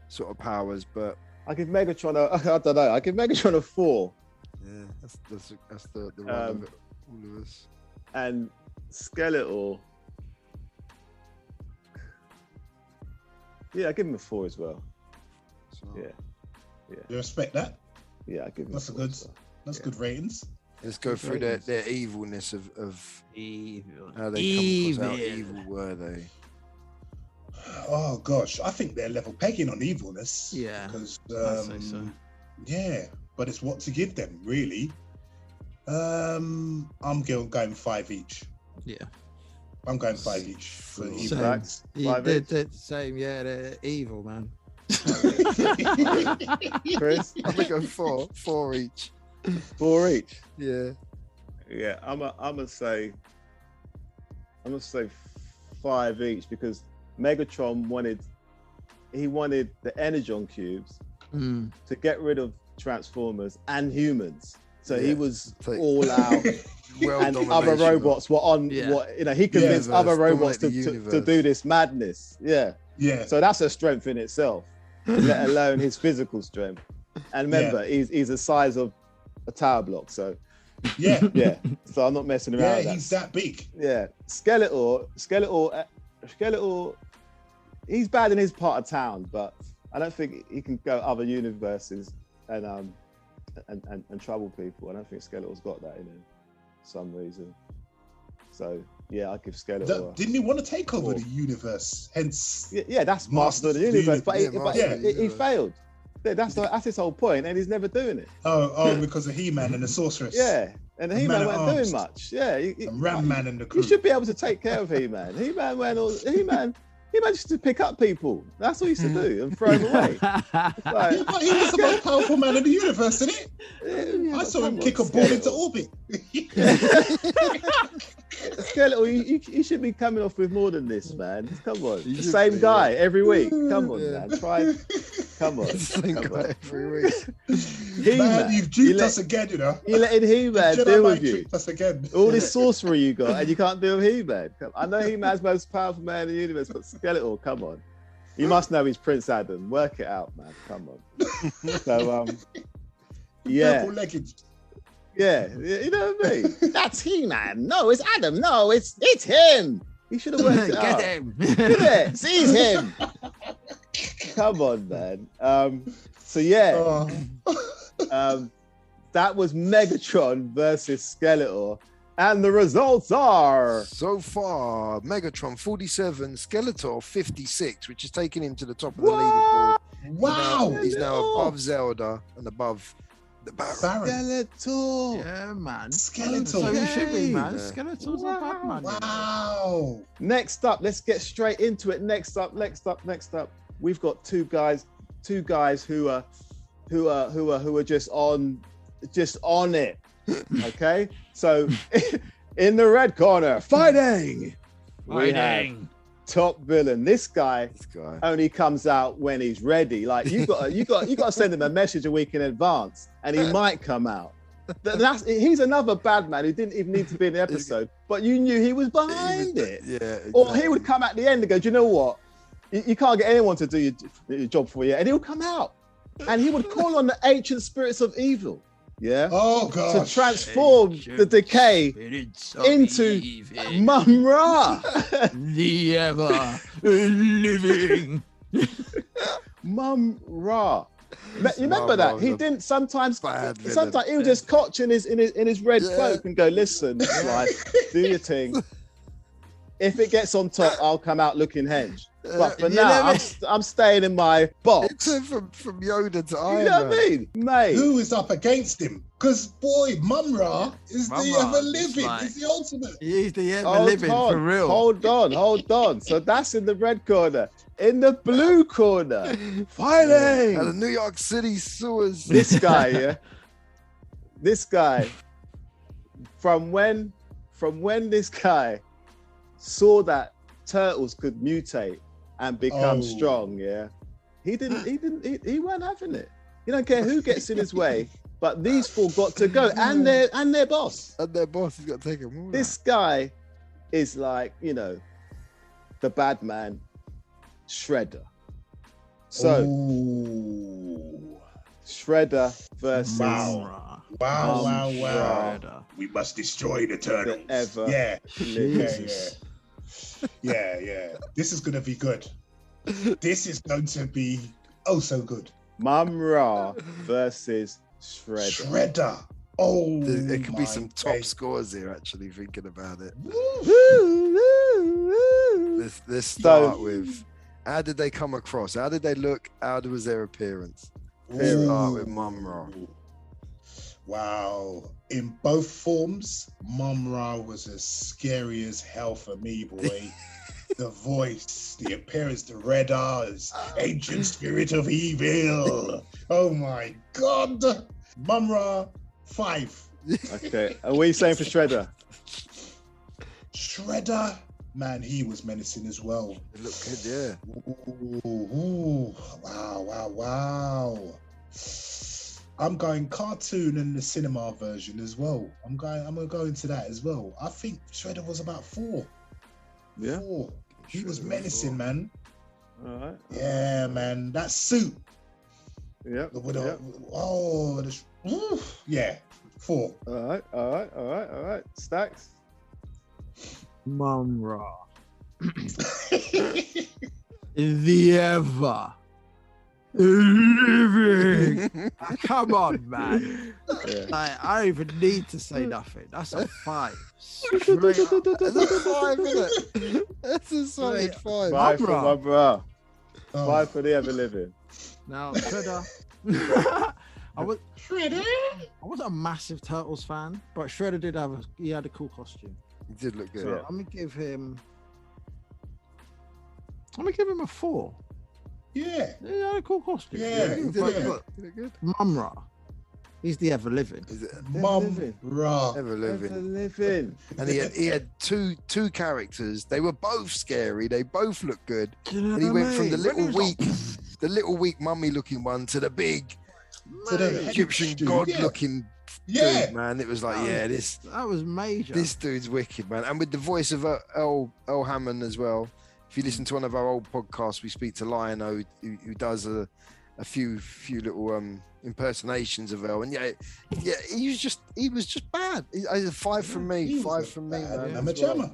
D: sort of powers, but
B: I give Megatron I don't know. I give Megatron a 4.
D: Yeah, that's the run of it, all of us.
B: And Skeletor, I give him a 4 as well.
D: So,
C: You respect that?
B: Yeah, I give him.
C: That's That's good ratings.
D: Let's go through their evilness of
E: evil.
D: How they come across. How evil were they?
C: Oh gosh, I think they're level pegging on evilness.
E: Yeah,
C: because
E: I'd say so.
C: Yeah, but it's what to give them really. I'm going 5 each.
E: Yeah,
C: I'm going 5 each for evil.
E: They're same. Yeah, they're evil, man.
B: Chris,
D: I'm gonna go 4 each.
B: 4 each.
D: Yeah.
B: I'm gonna say 5 each, because Megatron wanted the Energon cubes to get rid of Transformers and humans. So he was all out, and other robots were on. He convinced other robots to do this madness. Yeah. So that's a strength in itself, let alone his physical strength. And remember, he's the size of a tower block. So So I'm not messing around.
C: Yeah, he's that big.
B: Yeah, Skeletor. He's bad in his part of town, but I don't think he can go other universes and trouble people. I don't think Skeletor's got that in him for some reason. So I give Skeletor.
C: Didn't he want to take over the universe? Hence,
B: that's Master of the Universe, but he failed. That's his whole point, and he's never doing it.
C: Oh, because of He-Man and the Sorceress.
B: Yeah, and the He-Man weren't doing much. Yeah,
C: and Ram-Man and the crew.
B: You should be able to take care of He-Man. He managed to pick up people. That's what he used to do, and throw them away.
C: But he was the most powerful man in the universe, isn't it? I saw him kick a ball into orbit.
B: Skeletor, you should be coming off with more than this, man. Come on, the same guy every week. Come on, man. Come on.
D: Same guy every week.
C: Man, you've duped us again, you know.
B: You're letting He-Man deal with you.
C: Us again.
B: All this sorcery you got, and you can't deal with He-Man. I know He-Man's the most powerful man in the universe, but Skeletor, come on. You must know he's Prince Adam. Work it out, man. Come on. So,
C: Purple leggings.
B: Yeah, you know what I mean? That's He-Man. No, it's Adam. No, it's him. He should have worked it out.
E: Get him.
B: Look at it. Seize him. Come on, man. That was Megatron versus Skeletor. And the results are...
D: So far, Megatron 47, Skeletor 56, which is taking him to the top of the leaderboard.
C: Wow!
D: He's now above Zelda and above the Baron.
B: Skeletor!
E: Yeah, man.
C: Skeletor!
E: So you should be, man.
D: Yeah.
E: Skeletor's a bad man.
C: Wow!
B: Next up, let's get straight into it. Next up, we've got two guys who are just on it. Okay, so in the red corner, fighting. We have top villain. This guy only comes out when he's ready. Like you got to send him a message a week in advance, and he might come out. He's another bad man who didn't even need to be in the episode, but you knew he was behind it.
D: Yeah, exactly.
B: Or he would come at the end and go, "Do you know what? You can't get anyone to do your job for you," and he'll come out, and he would call on the ancient spirits of evil. Yeah.
C: Oh gosh.
B: To transform the decay into Mum-Ra.
E: The ever living
B: Mum-Ra. You remember that? He didn't sometimes he would just cotch in his red cloak and go, "Listen, life, do your thing. If it gets on top, I'll come out looking henge. But for now, I'm staying in my box."
D: Except from Yoda to Iron Man.
B: You know what I mean? Mate.
C: Who is up against him? Because boy, Mum-Ra is the
E: Mum-Ra
C: ever
E: is
C: living.
E: like-
C: It's the ultimate.
E: He's the ever
B: Hold
E: living
B: on,
E: for real.
B: Hold on. So that's in the red corner. In the blue corner, fighting.
D: And the New York City sewers.
B: This guy, yeah. This guy, from when this guy saw that turtles could mutate and become strong, yeah, he weren't having it. He don't care who gets in his way, but these four got to go, and their boss.
D: And their boss has got to take them all.
B: This guy is like, you know, the bad man, Shredder. So Shredder versus
C: Wow.
E: Shredder.
C: We must destroy the turtles.
B: ever
C: Yeah.
E: Jesus.
C: Yeah. This is gonna be good. This is going to be so good.
B: Mum-Ra versus Shredder.
C: Shredder. Oh,
D: There could be
C: my
D: some top
C: days.
D: scores here, actually, thinking about it.
B: Woo, woo, woo.
D: Let's start with, how did they come across? How did they look? How was their appearance? Let's start with Mum-Ra.
C: Wow. In both forms, Mum-Ra was as scary as hell for me, boy. The voice, the appearance, the red eyes, ancient spirit of evil. Oh my God. Mum-Ra, 5.
B: Okay, and what are you saying for Shredder?
C: Shredder, man, he was menacing as well.
D: It looked good, yeah.
C: Ooh, wow. I'm going cartoon and the cinema version as well. I'm gonna go into that as well. I think Shredder was about 4.
B: Yeah.
C: 4. He was
D: Shredder
C: menacing,
D: 4.
C: man.
B: All right.
C: Yeah, man. That suit.
B: Yep.
C: Yeah. 4.
B: All right. Stacks.
E: Mum-Ra. The ever living. Come on, man.
B: Yeah.
E: Like, I don't even need to say nothing. That's a 5.
D: That's a 5, isn't it? That's a solid 5.
B: 5 for
E: Mum-Ra.
B: Mum-Ra.
C: Oh.
B: 5 for the ever living.
E: Now, Shredder. I wasn't a massive Turtles fan, but Shredder he had a cool costume.
D: He did look good.
E: So
B: Yeah.
E: I'm gonna give him a 4.
C: Yeah.
E: He had a cool costume.
C: Yeah,
D: He did
C: but-
D: look good. He looked good.
E: Mum-Ra. He's the ever living.
D: Is it
C: Mum-Ra.
D: ever
B: Ever
D: living?
B: living.
D: And he had two characters. They were both scary. They both looked good. And he went from the little weak mummy looking one to the big
C: To the
D: Egyptian
C: dude,
D: god
C: yeah.
D: looking
C: Yeah.
D: dude, man. It was like,
E: That was major.
D: this dude's wicked, man. And with the voice of Earl Hammond as well. If you listen to one of our old podcasts, we speak to Lionel, who does a few little impersonations of Earl. And yeah, he was just bad. A 5 from me.
C: He was
D: 5
C: a
D: from me,
C: bad
D: man.
C: I'm a
D: as well.
C: jammer.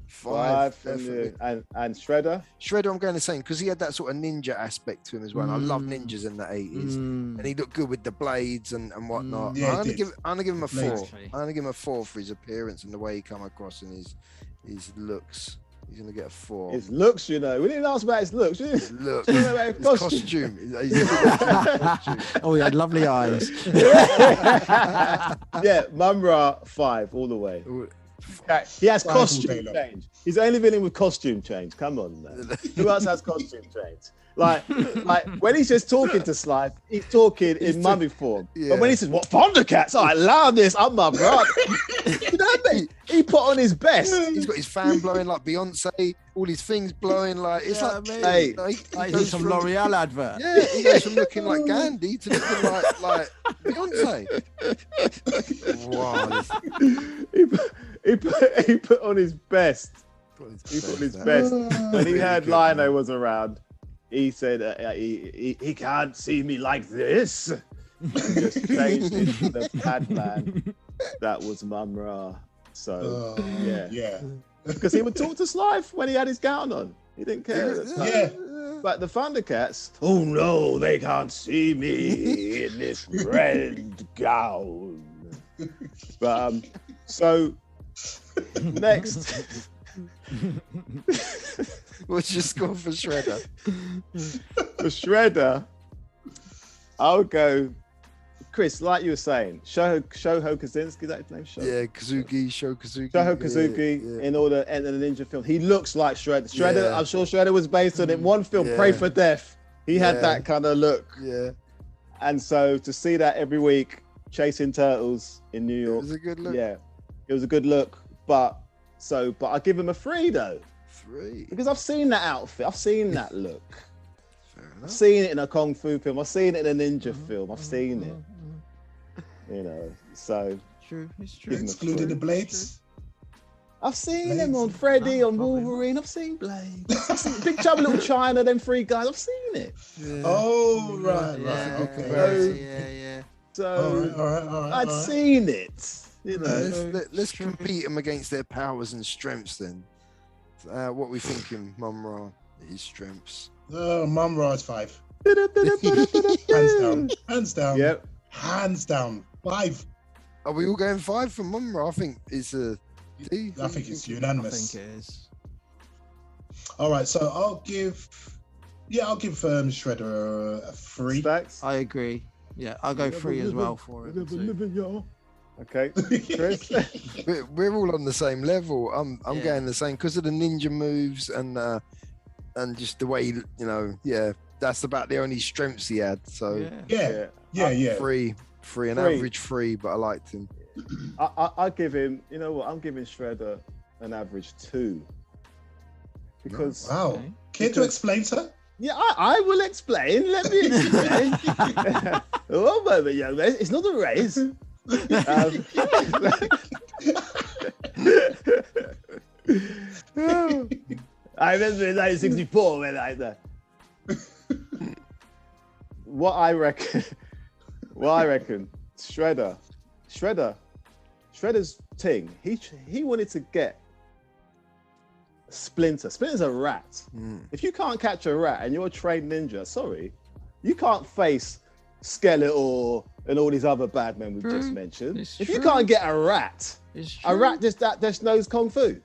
B: 5 from
D: definitely.
B: you. And Shredder.
D: Shredder, I'm going the same because he had that sort of ninja aspect to him as well. And I love
E: Mm.
D: ninjas in the 80s.
E: Mm.
D: And he looked good with the blades and whatnot.
C: Yeah,
D: I'm
C: he
D: gonna give him a 4.
C: Blades.
D: I'm gonna give him a 4 for his appearance and the way he come across and his looks. He's gonna get a 4.
B: His looks, you know. We didn't ask about his looks. We
D: His
B: didn't
D: looks,
B: talk about
D: his
B: his costume.
D: costume. He's costume.
E: Oh, he had lovely eyes.
B: Yeah, Mum-Ra 5 all the way.
C: Five
B: He has
C: all day
B: costume
C: long.
B: change. He's the only villain with costume change. Come on, man. Who else has costume change? Like when he's just talking to Slife, he's talking in mummy form.
D: Yeah.
B: But when he says, "What Thundercats? I love this. I'm my brother." You know what I mean? He put on his best.
D: He's got his fan blowing like Beyonce, all his things blowing like it's
E: Yeah,
D: like,
E: mate.
B: Hey.
D: he
E: Like
D: goes
E: he's some
D: from-
E: L'Oreal advert.
D: Yeah, he goes from looking like Gandhi to looking like Beyonce. Wow,
B: He put on his best. He put on his best. When he heard Lino was around, he said he can't see me like this. He just changed into the bad man that was Mum-Ra. So
C: Yeah.
B: because he would talk to Slife when he had his gown on. He didn't care.
C: Yeah.
B: But the Thundercats, oh no, they can't see me in this red gown. But so next,
D: What's your score for Shredder?
B: for Shredder, I'll go Chris, like you were saying, Shoho Kaczynski, is that his name?
D: Yeah, Shoho Kazuki.
B: Shoho Kazuki, in order to enter the ninja film. He looks like Shredder. Shredder,
D: Yeah.
B: I'm sure Shredder was based on it. One film,
D: Yeah.
B: Pray for Death. He had
D: Yeah.
B: that kind of look.
D: Yeah,
B: And so to see that every week, chasing turtles in New
D: it
B: York,
D: was a good look.
B: yeah, it was a good look. But I give him a 3 though,
D: 3.
B: because I've seen that outfit, I've seen that look,
D: Fair
B: I've
D: enough.
B: seen it in a kung fu film, I've seen it in a ninja film, I've seen it, you know. So
E: True, it's
B: Give
E: true.
B: him a
C: Excluding
B: three.
C: the blades.
B: I've seen him on
C: Blades.
B: Freddy, on
E: Probably.
B: Wolverine. I've seen Blade. I've seen Big Trouble in Little China. Them 3 guys. I've seen it.
D: Yeah.
C: Oh, right.
E: Yeah,
C: Okay.
E: yeah.
B: So
C: All right.
B: I'd seen it. You know.
D: Let's compete them against their powers and strengths then. What we thinking, Mum Ra? His strengths.
C: Oh, Mum Ra's 5. Hands down.
B: Yep.
C: Hands down. 5.
D: Are we all going 5 for Mum Ra? I think it's a D.
C: I think it's
E: I
C: unanimous.
E: think it is.
C: All right, so I'll give Shredder a 3.
B: Stacks.
E: I agree. Yeah, I'll go 3 as well for it. too.
B: Okay. Chris.
D: We're all on the same level. I'm
E: Yeah.
D: going the same because of the ninja moves and just the way that's about the only strengths he had. So
E: Yeah.
C: Yeah.
D: 3, an average 3, but I liked him.
B: I give him. You know what? I'm giving Shredder an average 2. Because
C: Wow.
E: Okay.
C: Care to explain, sir?
B: yeah, I will explain. Let me explain. One moment, young man. It's not a race. I remember in 1964 when what I reckon, Shredder's thing. He wanted to get Splinter. Splinter's a rat. If you can't catch a rat and you're a trained ninja, sorry, you can't face Skeletor and all these other bad men we've just mentioned.
E: It's
B: If you
E: true.
B: can't get a rat just knows kung fu.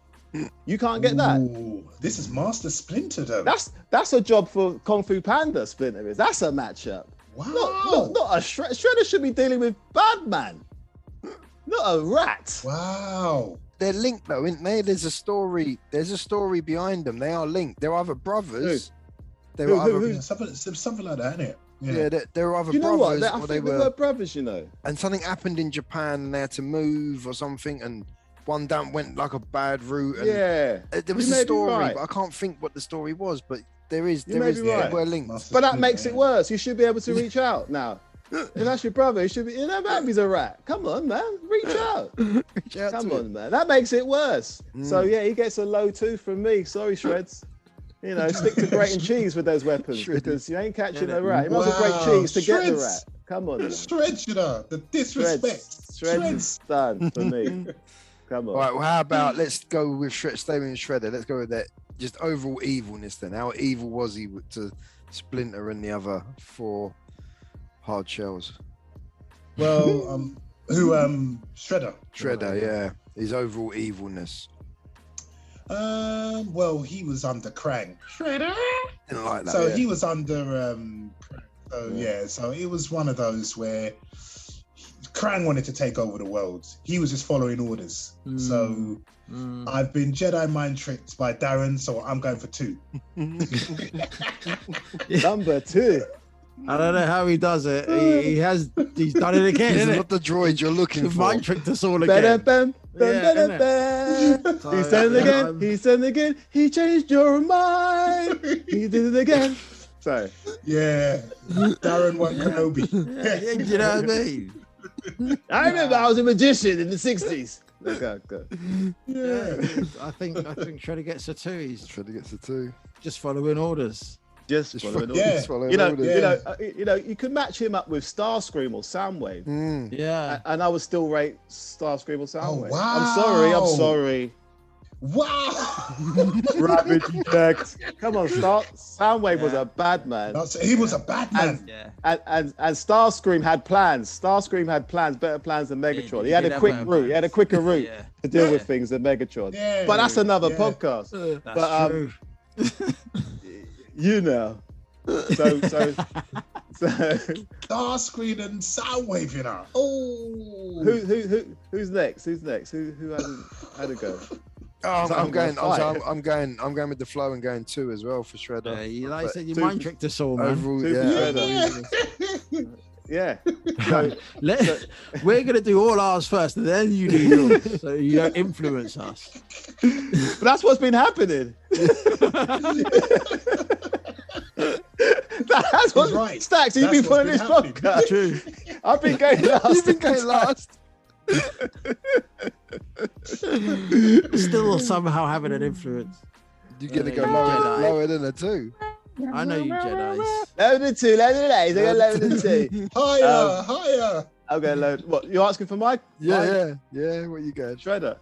B: You can't get that.
C: Ooh, this is Master Splinter, though.
B: That's a job for Kung Fu Panda. Splinter is. That's a matchup.
C: wow.
B: Not a Shredder should be dealing with Batman, not a rat.
C: Wow.
D: They're linked though, isn't they? There's a story behind them. They are linked. They're either brothers. They were either,
C: Yeah, something like that, isn't it?
D: yeah, they're either
B: You know what?
D: brothers
B: I
D: or they
B: think they
D: were.
B: were brothers. You know.
D: And something happened in Japan and they had to move or something, and one went like a bad route. And
B: Yeah.
D: there was
B: You
D: a
B: may be
D: story,
B: right.
D: but I can't think what the story was. But there
B: may be right.
D: they were linked.
C: Master
B: But that
C: Splinter,
B: makes
C: yeah.
B: it worse. You should be able to reach out now. If that's your brother, he should be. You know, he's a rat. Come on, man, reach out.
D: Reach out
B: Come
D: to
B: on,
D: it.
B: man. That makes it worse. So yeah, he gets a low 2 from me. Sorry, Shreds. You know, stick to grating cheese with those weapons
D: Shredded.
B: because you ain't catching
E: Get it.
B: a rat. You might as well grate
C: Wow,
B: cheese to get the
C: Shreds.
B: rat. Come on, man.
C: Shreds, the disrespect.
B: Shreds is done for me. Come on.
D: All right. Well, how about let's go with stay with Shredder. Let's go with that. Just overall evilness then. How evil was he to Splinter and the other 4 hard shells?
C: Well, Shredder.
D: Shredder, yeah. His overall evilness.
C: Well, he was under Krang. Shredder.
D: Didn't like that.
C: So
D: yeah.
C: he was under Krang. So yeah, so it was one of those where Krang wanted to take over the world. He was just following orders. So I've been Jedi mind tricked by Darren, so I'm going for 2.
B: Number 2.
E: I don't know how he does it. He's done it again,
D: He's
E: isn't
D: not the droid you're looking
E: it?
D: for.
E: Mind tricked us all
B: Bam,
E: again.
B: bam, bam,
E: Yeah,
B: bam,
E: innit?
B: bam.
E: So,
B: He's done it
E: yeah,
B: again. He's done it again. He changed your mind. He did it again. Sorry.
C: Yeah, Darren won Kenobi.
E: Yeah, you know what I mean?
B: I remember I was a magician in the 60s. Go.
C: Yeah.
E: I think Shredder gets a 2. He's
D: Shredder gets a 2.
E: just following orders.
B: Just
D: following
C: orders. Yeah.
D: Following
B: You know,
D: orders.
B: you could match him up with Starscream or Soundwave,
E: Yeah.
B: and I would still rate Starscream or Soundwave.
C: wow.
B: I'm sorry.
C: Wow.
B: Rabbit eject. Come on, Soundwave was a bad man.
C: He was a bad man.
E: Yeah.
B: And Starscream had plans. Starscream had plans, better plans than Megatron. He had
E: did
B: a
E: have
B: quick
E: better
B: route. He had a quicker route
E: Yeah.
B: to deal
E: Yeah.
B: with things than Megatron.
C: Yeah.
B: But that's another
C: Yeah.
B: podcast.
E: That's
B: But,
E: true.
B: You know. So So
C: Starscream and Soundwave, you know. Oh,
B: who's next? Who hasn't had a go?
D: Oh, I'm going with the flow and going 2 as well for Shredder.
E: Yeah, you like I said, you
B: two-
E: mind tricked us all, man.
D: Overall,
B: 2 for
D: yeah.
B: Shredder. Yeah. So,
E: We're gonna do all ours first, and then you do yours, so you don't influence us.
B: but that's what's been happening. That's what's
C: right.
B: Stacks. You've
C: That's
B: been putting
C: what's
B: this
C: been happening.
B: podcast.
E: True.
B: I've been going last.
D: You've been going last.
E: Still somehow having an influence.
D: You're gonna go
E: Jedi.
D: lower than a 2.
E: I know you Jedis.
B: Load of 2, load of 8. I got load of 2.
C: higher.
B: I'm going load. What? You're asking for Mike?
D: Yeah. What you going?
B: Shredder.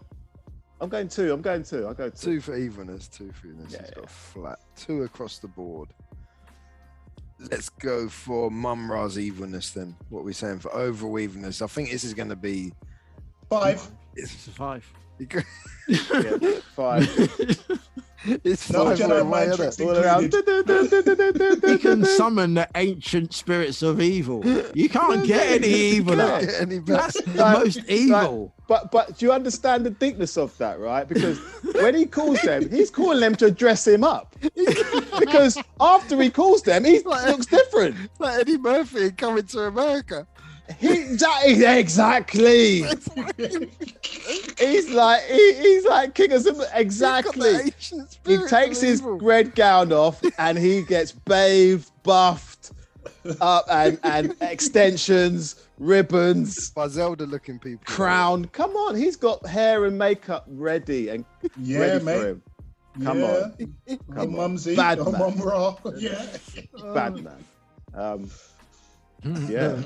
B: I'm going 2. I'll go 2.
D: 2 for evenness. 2 for evenness.
B: Yeah,
D: It's got flat. 2 across the board. Let's go for Mumra's evenness then. What are we saying for overall evenness? I think this is going to be
C: 5.
E: It's a 5.
B: Yeah, 5.
D: It's
C: No
D: 5
C: Jedi
D: all the way,
C: mind
D: isn't
C: tricks
D: it?
B: All around.
C: included.
E: You can summon the ancient spirits of evil. You can't get any evil.
D: Can't get any better.
E: That's the most evil.
B: But do you understand the deepness of that, right? Because when he calls them, he's calling them to dress him up. Because after he calls them, he looks different.
D: Like Eddie Murphy coming to America.
B: Exactly. He's like King of Simba. Exactly. He takes his red gown off and he gets bathed, buffed up, and extensions, ribbons,
D: by Zelda looking people.
B: crown. Come on, he's got hair and makeup ready and
C: Yeah,
B: ready
C: mate.
B: for him. Come on,
C: Come Mumsy.
B: Bad
C: Oh,
B: man.
C: Mum Ra. Yeah.
B: bad man. Yeah.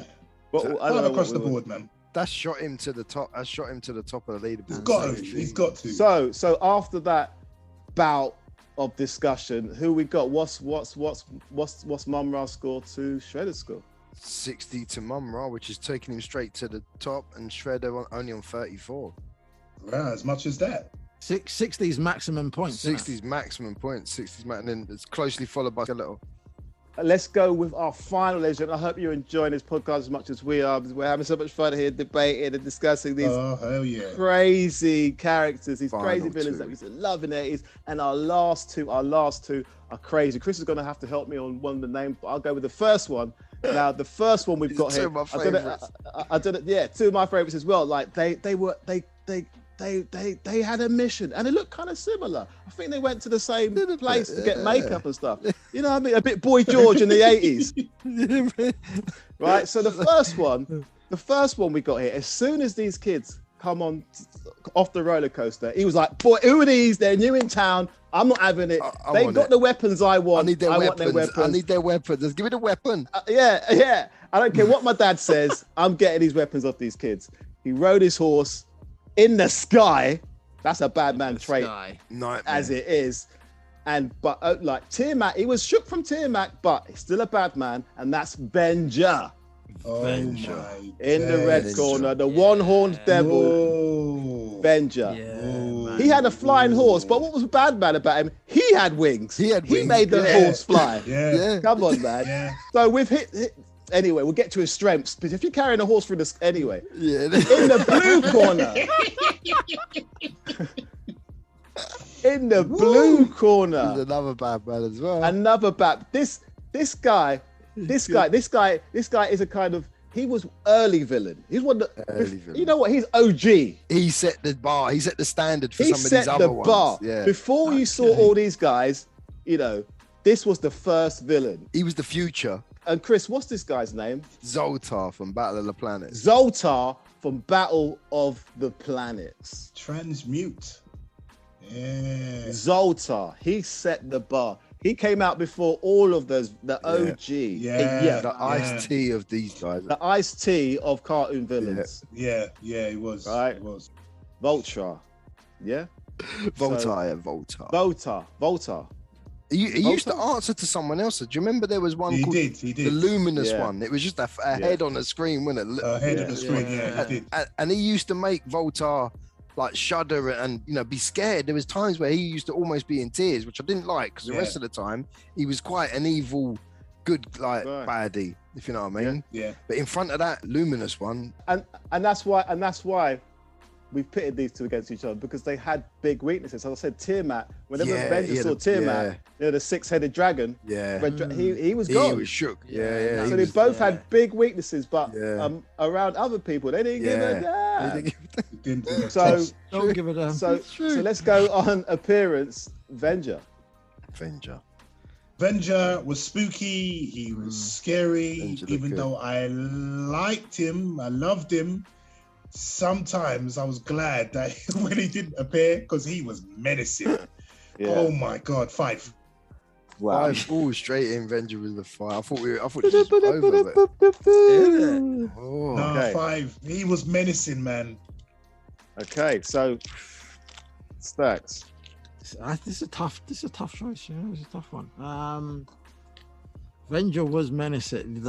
B: But I don't
C: 5
B: know
C: across
B: what
C: the
B: we were-
C: board, man.
D: That's shot him to the top. That's shot him to the top of the leaderboard.
C: He's got to.
B: So after that bout of discussion, who we got? What's Mumra's score to Shredder's score?
D: 60 to Mumra, which is taking him straight to the top, and Shredder only on 34.
C: Yeah, as much as that.
E: 60's maximum points.
D: 60's maximum points. 60's and then it's closely followed by Skeletal.
B: Let's go with our final legend. I hope you're enjoying this podcast as much as we are. Because we're having so much fun here, debating and discussing these
C: Oh, hell yeah.
B: crazy characters, these
D: Final
B: crazy villains
D: 2.
B: that we used to love in the 80s. And our last two are crazy. Chris is going to have to help me on one of the names, but I'll go with the first one. Now, the first one we've got
D: Two
B: here.
D: of my favorites.
B: I don't know. Yeah, 2 of my favorites as well. Like they had a mission and it looked kind of similar. I think they went to the same place to get makeup and stuff. You know what I mean? A bit Boy George in the 80s. Right? So the first one we got here, as soon as these kids come on off the roller coaster, he was like, boy, who are these? They're new in town. I'm not having it.
D: I
B: They
D: want
B: got
D: it.
B: the weapons I want.
D: I need their
B: want
D: weapons.
B: their weapons.
D: I need their weapons. Just give me the weapon.
B: Yeah. I don't care what my dad says. I'm getting these weapons off these kids. He rode his horse in the sky. That's a bad man trait
D: Nightmare.
B: as it is. But like Tiamat, he was shook from Tiamat, but he's still a bad man, and that's Benja
C: Oh,
D: Avenger.
C: my
B: in the red
D: Benja.
B: corner, the one-horned devil,
C: Whoa.
B: Benja.
E: Yeah,
B: He had a flying horse, but what was bad man about him? He had wings.
D: He had wings,
B: made the
C: yeah.
B: horse fly.
C: Yeah.
B: Come on, man.
C: Yeah.
B: So we've hit. Anyway, we'll get to his strengths. But if you're carrying a horse through this, anyway,
D: Yeah.
B: in the blue corner. In the blue
D: He's
B: corner,
D: another bad man as well.
B: another bat. This guy is a kind of. He was early villain. He's one of the.
D: Early villain.
B: You know what? He's OG.
D: He set the bar. He set the standard for
B: He
D: some of these
B: set
D: other
B: the
D: ones.
B: bar.
D: Yeah.
B: Before you saw all these guys, you know, this was the first villain.
D: He was the future.
B: And Chris, what's this guy's name?
D: Zoltar from Battle of the Planets.
B: Zoltar from Battle of the Planets.
C: Transmute. Yeah.
B: Zoltar, he set the bar. He came out before all of those, the OG.
C: Yeah.
D: The iced tea of these guys.
B: The iced tea of cartoon villains.
C: Yeah, he was.
B: Right.
C: He was.
B: Voltron. Yeah?
D: Voltar.
B: Voltar.
D: He used to answer to someone else. Do you remember there was one
C: He
D: called
C: did.
D: the Luminous
B: Yeah.
D: one? It was just a head on the screen, wasn't it?
C: Head of the
B: Yeah.
C: screen. Yeah, he did.
D: And he used to make Voltar like shudder and be scared. There was times where he used to almost be in tears, which I didn't like because the rest of the time he was quite an evil, good
B: Right.
D: baddie. if you know what I mean.
C: Yeah.
D: But in front of that luminous one,
B: And that's why we've pitted these two against each other, because they had big weaknesses. As I said, Tiamat, whenever Avenger saw Tiamat, the six-headed dragon, he was gone.
D: He was shook. Yeah.
B: So they both had big weaknesses, but around other people, they didn't give a damn. So
E: Don't give a damn.
B: So let's go on appearance. Venger
C: was spooky. He was scary. Even though I liked him, I loved him. Sometimes I was glad that when he didn't appear, because he was menacing. Oh my God, 5.
B: Wow.
D: 5. Oh, straight in Venger with the 5. I thought this was over.
C: No,
B: Okay.
C: 5. He was menacing, man.
B: Okay, so Stacks.
E: This is a tough choice. You know, it's a tough one. Venger was menacing.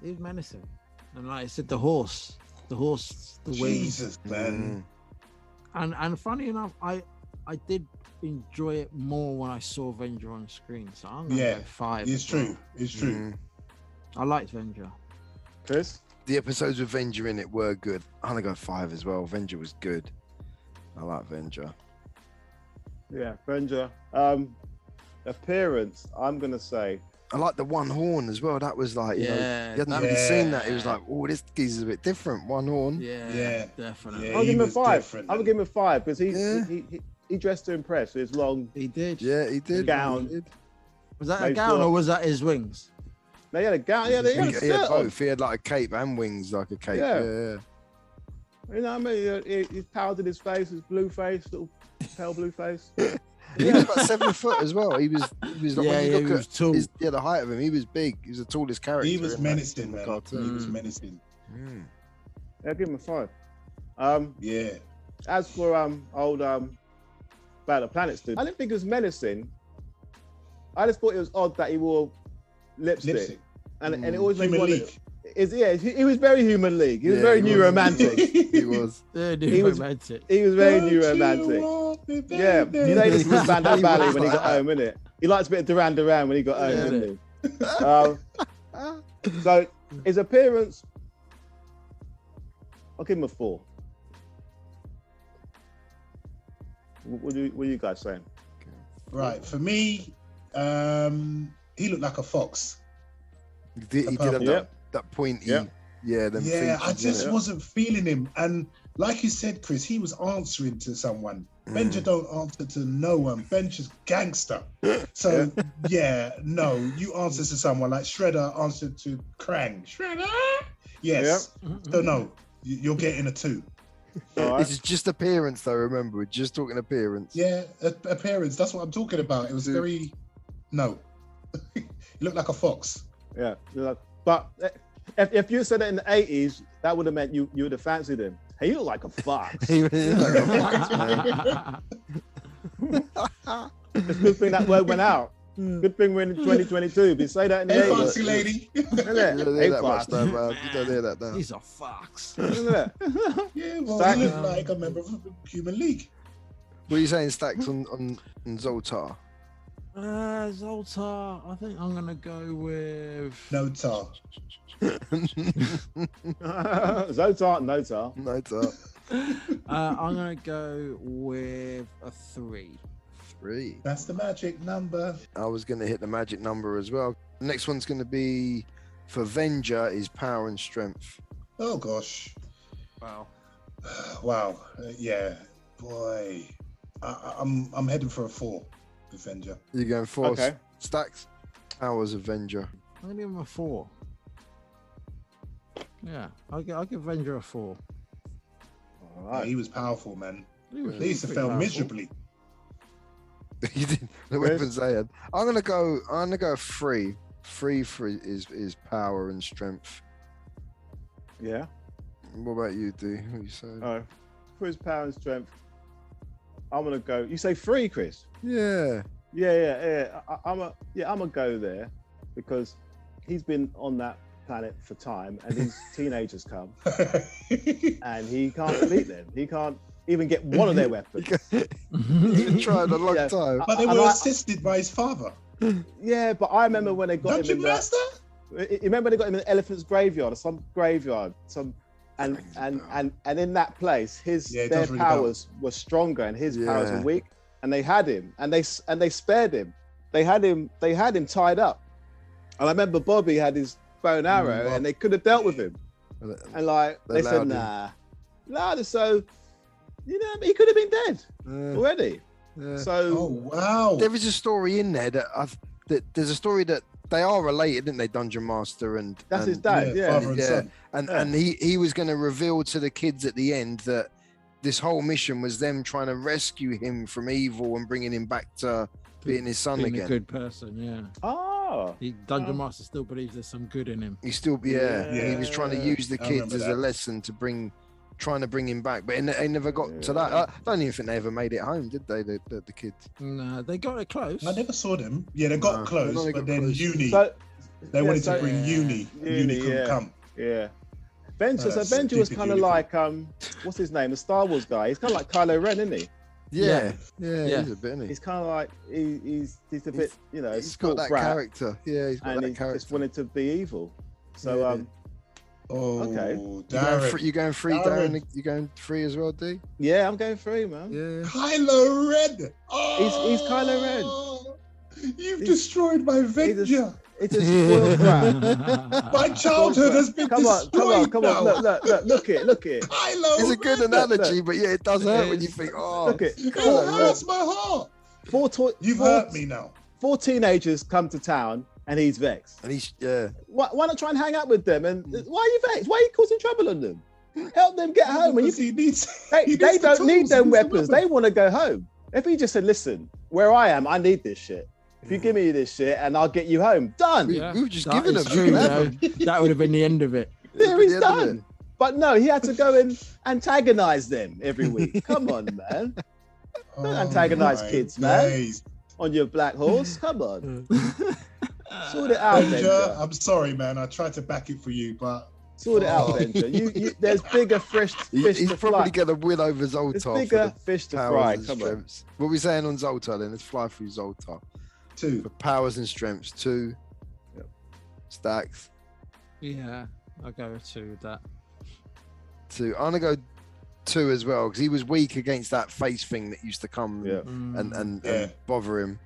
E: He was menacing, and like I said, the horse, the wings.
C: Jesus, man.
E: And funny enough, I did enjoy it more when I saw Venger on screen. So I'm gonna go 5.
C: It's true. It's true.
E: I liked Venger.
B: Chris?
D: The episodes with Venger in it were good. I'm gonna go 5 as well. Venger was good. I like Venger.
B: Yeah, Venger. Appearance, I'm gonna say.
D: I like the one horn as well. That was like, you know, you hadn't really seen that. It was like, oh, this geezer's a bit different. One horn.
E: Yeah, definitely.
C: Yeah,
B: I'll give him a 5.
C: different,
B: I would give him a 5 because he dressed to impress with his long
E: He did.
D: Yeah, he did.
B: gown.
D: He did.
E: Was that a
B: Made
E: gown
B: sure-
E: or was that his wings?
B: No, he had a gown. Yeah, he had a
D: He
B: shirt
D: had
B: on.
D: both. He had like a cape and wings, like a cape.
B: Yeah.
D: Yeah.
B: You know what I mean? He's powdered his face, his blue face, little pale blue face.
D: He was about 7 foot as well. He was like, when you
E: he
D: look
E: was
D: at
E: tall.
D: the height of him, he was big. He was the tallest character.
C: He was
D: in
C: menacing,
D: that
C: man.
D: cartoon.
C: He was menacing.
B: Yeah, give him a 5.
C: Yeah.
B: As for old Battle of Planets dude, I didn't think it was menacing. I just thought it was odd that he wore lipstick. And it always made me
C: Human
B: wonder.
C: League.
B: He was very Human League. He was very new romantic.
D: He was.
B: He was-
E: romantic.
B: He was very new
C: Don't you
B: romantic.
C: want me,
B: Yeah,
C: baby?
B: you know, he listened to Spandau
D: He
B: Ballet
D: was
B: when he
D: like
B: got home, innit? He liked a bit of Duran Duran when he got home,
E: Yeah.
B: didn't he? So his appearance, I'll give him a 4. What are you guys saying?
C: Right, for me, he looked like a fox.
D: He did have
B: Yep.
D: that pointy.
B: Yep.
D: Yeah, them
C: Yeah, I
D: features,
C: just
D: innit?
C: wasn't feeling him. And like you said, Chris, he was answering to someone. Benja don't answer to no one. Benja's gangster. So no, you answer to someone like Shredder answered to Krang. Shredder? Yes. So no, you're getting a 2.
B: All right.
D: This is just appearance, though. Remember, we're just talking appearance.
C: Yeah, appearance. That's what I'm talking about. It was very no. He looked like a fox.
B: Yeah. But if you said it in the 80s, that would have meant you would have fancied him. Hey, you look like a fox.
D: He was like a fox, man.
B: It's a good thing that word went out. Good thing we're in 2022. If you say that in the
C: Hey,
B: 80s,
C: foxy lady.
D: You
B: isn't it?
D: don't hear
B: Hey,
D: that much,
B: fox.
D: though, man. You don't hear that now.
E: He's a fox.
B: Isn't it?
C: Yeah, well,
B: Stack.
C: he looked like a member of the Human League.
D: What are you saying, Stacks on Zoltar?
E: Zoltar, I think I'm gonna go with
C: No tar.
B: Zotar, Notar.
D: No tar.
E: I'm gonna go with a 3.
D: 3.
C: That's the magic number.
D: I was going to hit the magic number as well. The next one's going to be for Venger is power and strength.
C: Oh gosh.
E: Wow.
C: Wow. Yeah. Boy. I'm heading for a 4 with Venger.
D: You're going 4.
B: Okay.
D: Stacks. Powers of Venger.
E: I'm gonna give him a 4. Yeah, I'll give Venger a 4.
B: All
C: Yeah,
B: right.
C: he was powerful, man.
E: He was
C: They used to
E: pretty
C: fail
E: powerful.
C: miserably.
D: You did the weapons they had. I'm gonna go 3. 3 for is power and strength.
B: Yeah.
D: What about you, D? What you saying?
B: Oh, for his power and strength, I'm gonna go. You say 3, Chris?
D: Yeah.
B: Yeah. I'm gonna go there because he's been on that planet for time, and these teenagers come, and he can't beat them. He can't even get one of their weapons.
D: He's been trying a long
B: Yeah.
D: time.
C: But they
B: I
C: were
B: like-
C: assisted by his father.
B: Yeah, but I remember when they got
C: Dungeon
B: him in
C: Master?
B: You remember they got him in the elephant's graveyard or some graveyard, and in that place, their powers were stronger and his powers were weak, and they had him, and they spared him. They had him tied up, and I remember Bobby had his bow and arrow, and they could have dealt with him, and like they said, nah, so he could have been dead already. Yeah. So,
C: oh wow,
D: there is a story in there that there's a story that they are related, didn't they? Dungeon Master and
B: his dad,
C: father and son.
D: And he was going to reveal to the kids at the end that this whole mission was them trying to rescue him from evil and bringing him back to being his son again.
E: A good person, yeah.
B: Oh,
E: Dungeon Master still believes there's some good in him.
D: He still, he was trying to use the kids as a lesson to trying to bring him back, but they never got to that. I don't even think they ever made it home, did they? The kids?
E: No, they got it close.
C: I never saw them. Yeah, they got close, but then
D: close.
C: Uni. They wanted to bring Uni. Uni couldn't come.
B: Yeah. Avenger was kind of like what's his name? The Star Wars guy. He's kind of like Kylo Ren, isn't he?
D: Yeah. He's a bit, isn't he?
B: He's kind of like he's a bit,
D: he's got that character. Yeah, he's got that character.
B: Just wanted to be evil. So okay.
D: You going free, Darren? You going free as well, D?
B: Yeah, I'm going free, man.
D: Yeah.
C: Kylo Ren. Oh,
B: he's Kylo Ren.
C: You've destroyed my Avenger.
B: It's a spoiled brat.
C: My childhood has been destroyed.
B: Come on. Look it.
C: Kylo
D: It's a good analogy, but yeah, it does hurt when you think,
B: look it.
C: It hurts my heart. You've hurt me now.
B: 4 teenagers come to town, and he's vexed.
D: And he's
B: Why not try and hang out with them? And why are you vexed? Why are you causing trouble on them? Help them get home. And they don't need them weapons. They want to go home. If he just said, "Listen, where I am, I need this shit. If you give me this shit, and I'll get you home," done.
D: We were just giving them.
E: That would have been the end of it.
B: There he's done. But no, he had to go and antagonize them every week. Come on, man. Don't antagonize kids, man. On your black horse. Come on. Sort it out, Avenger.
C: I'm sorry, man. I tried to back it for you, but
B: sort it out, Avenger. You there's bigger fish
D: He's
B: to
D: probably
B: fry.
D: going to win over Zoltar.
B: There's bigger fish to fry. Come on.
D: What are we saying on Zoltar then? Let's fly through Zoltar.
C: 2.
D: For powers and strengths, 2.
B: Yep.
D: Stacks.
E: Yeah, I'll go with 2 with that.
D: 2. I'm going to go 2 as well, because he was weak against that face thing that used to come and bother him.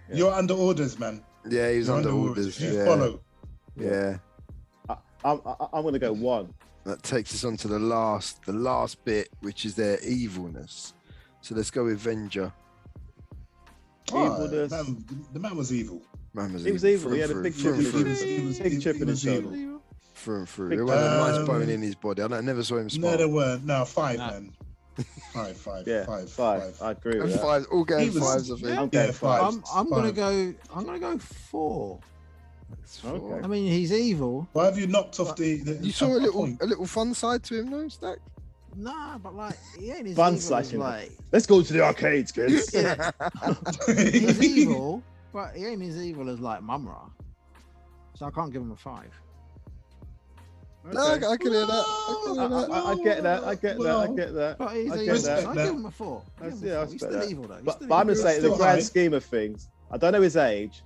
B: Yeah.
C: You're under orders, man.
D: Yeah, he was under orders.
C: You follow.
D: Yeah.
B: I'm going to go 1.
D: That takes us on to the last bit, which is their evilness. So let's go with Venger.
B: Evilness.
C: The man was evil.
B: He was evil. He had a big chip in his shoulder.
D: Through and through. There wasn't a nice bone in his body. I never saw him smile.
C: No, there weren't. No, 5, man. 5.
B: Yeah, 5. I agree with that.
D: 5. All going 5s, I think.
B: I'm going 5.
E: I'm gonna go 4.
B: Okay.
E: I mean, he's evil.
C: Why have you knocked off the
D: You saw a little fun side to him, though, Stack?
E: Nah, but like, he ain't as
B: Fun
E: evil
B: side,
E: as, like,
B: let's go to the arcades, kids.
E: yeah. He's evil, but he ain't as evil as like Mumra. So I can't give him a 5.
B: Okay.
D: No, I can hear that.
B: I get that.
E: But he's
B: I
E: evil.
B: get that.
E: I give him a 4.
B: I
E: He's
B: respect
E: still
B: that.
E: evil though.
B: But I'm going to say, in the grand scheme of things, I don't know his age,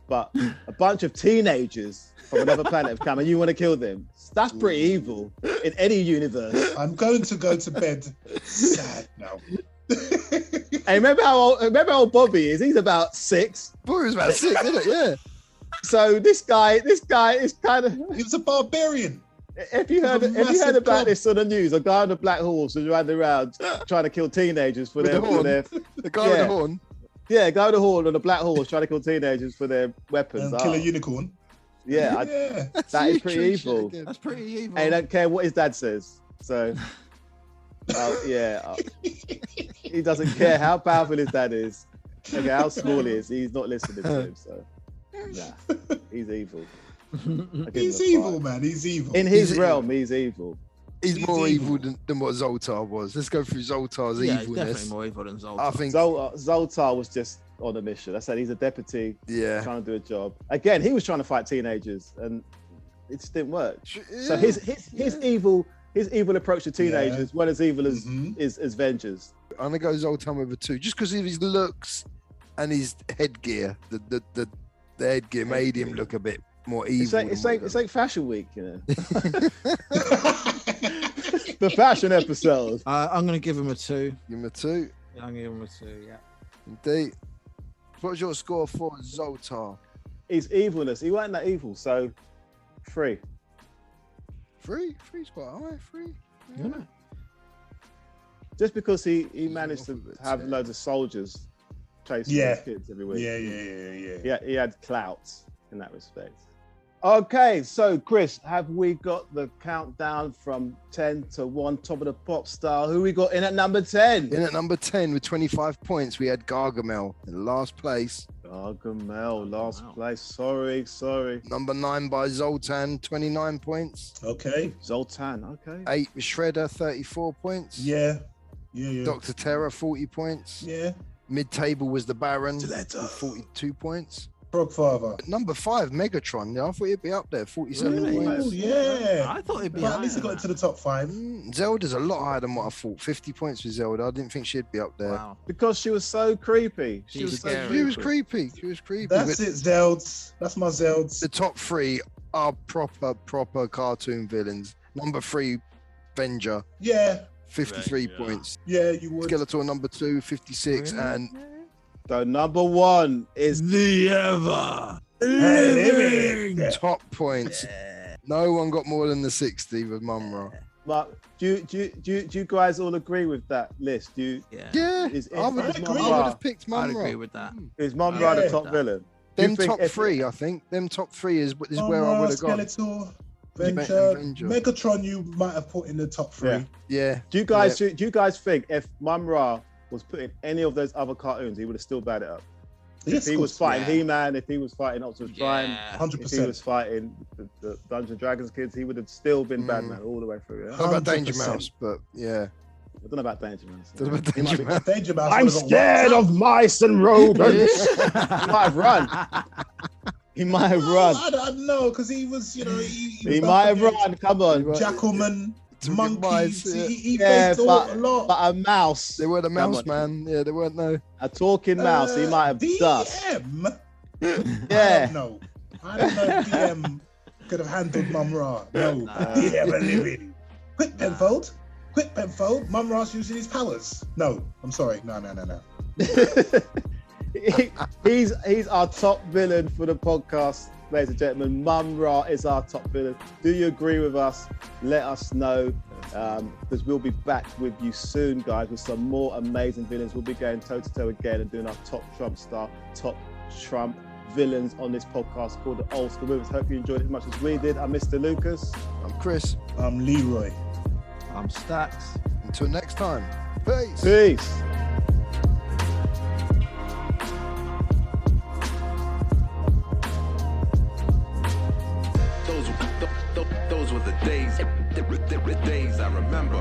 B: but a bunch of teenagers from another planet have come and you want to kill them. That's pretty evil in any universe.
C: I'm going to go to bed sad now.
B: Hey, remember how old Bobby is? He's about 6.
D: Bobby was about 6, isn't it? Yeah.
B: So this guy is kind of.
C: He was a barbarian.
B: If you heard about this on the news, a guy on a black horse was running around trying to kill teenagers for
D: the guy with the horn.
B: Yeah, a guy with a horn on a black horse trying to kill teenagers for their weapons.
C: And kill a unicorn.
B: Yeah, that is pretty evil.
E: That's pretty evil.
B: And he don't care what his dad says. So, he doesn't care how powerful his dad is. Okay, how small he is. He's not listening to him. So, he's evil.
C: He's evil, man. He's evil.
B: In his realm, he's evil.
D: He's more evil than what Zoltar was. Let's go through Zoltar's evilness.
E: He's definitely more evil than Zoltar.
D: I think
B: Zoltar was just on a mission. I said he's a deputy, trying to do a job. Again, he was trying to fight teenagers, and it just didn't work. Yeah. So his evil approach to teenagers weren't as evil as Vengers.
D: I'm gonna go Zoltar with a 2, just because of his looks and his headgear, the made him look a bit more evil.
B: It's like Fashion Week, you know. The fashion episode.
E: I'm going to give him a 2.
D: Give him a 2.
E: Yeah, I'm going to give him a 2, yeah.
D: Indeed. What's your score for Zoltar?
B: His evilness. He wasn't that evil, so 3.
D: 3? 3's quite high. 3.
E: Yeah.
B: Just because he managed to have loads of soldiers chasing his kids every week.
C: Yeah.
B: He had clout in that respect. Okay, so Chris, have we got the countdown from 10 to 1, top of the pop star? Who we got in at number 10?
D: In at number 10 with 25 points, we had Gargamel in last place.
B: Gargamel, last place. Sorry.
D: Number 9 by Zoltan, 29 points.
C: Okay.
B: Zoltan, okay.
D: 8 with Shredder, 34 points.
C: Yeah.
D: Dr. Terror, 40 points.
C: Yeah.
D: Mid-table was the Baron with 42 points.
C: Frogfather.
D: Number 5, Megatron. Yeah, I thought he'd be up there, 47
E: Really?
D: points.
C: Oh, yeah.
E: I thought it'd be
C: But at least he got into the top 5.
D: Zelda's a lot higher than what I thought. 50 points for Zelda. I didn't think she'd be up there.
E: Wow.
B: Because she was so creepy. She was
D: creepy. She was creepy.
C: That's it, Zelds. That's my Zelds.
D: The top 3 are proper cartoon villains. Number 3, Venger.
C: Yeah.
D: 53 points.
C: Yeah, you would.
D: Skeletor number 2, 56.
E: Really?
D: And
B: So number 1 is
E: the ever
C: living.
D: top points. No one got more than the 60 with Mumra.
B: But do you guys all agree with that list?
D: Yeah, I would have picked Mumra.
E: I'd agree with that.
B: Is Mumra the top villain?
D: Them top 3, I think. Them top 3 is where I would have gone.
C: Skeletor, Venger, Megatron, you might have put in the top 3.
D: Yeah.
B: Do you guys think if Mumra was put in any of those other cartoons, he would have still batted it up?
C: Yes,
B: if he was fighting He-Man, if he was fighting Optimus Prime,
C: 100%.
B: if he was fighting the Dungeons and Dragons kids, he would have still been Batman all the way through. Yeah?
D: Not about Danger Mouse, but yeah.
B: I don't know about Danger Mouse.
C: Danger Mouse.
B: I'm scared of mice and rodents. He might have run.
C: I don't know, because he was,
B: he might have run. Come on.
C: Jackalman, monkeys.
B: Yeah.
C: He faced a lot.
B: But a mouse.
D: They weren't a mouse, man. Yeah, they weren't, no.
B: A talking mouse. He might have dust.
C: DM?
B: Yeah.
C: I don't know if DM could have handled Mumra. No. He never living. Quick, Penfold. Mumra's using his powers. No, I'm sorry. No.
B: He's our top villain for the podcast, ladies and gentlemen. Mumra is our top villain. Do you agree with us? Let us know, because we'll be back with you soon, guys, with some more amazing villains. We'll be going toe to toe again and doing our top Trump villains on this podcast called the Old Skool Movements. Hope you enjoyed it as much as we did. I'm Mr. Lucas.
D: I'm Chris.
C: I'm Leroy.
E: I'm Stacks.
D: Until next time. Peace.
F: Those were the days I remember.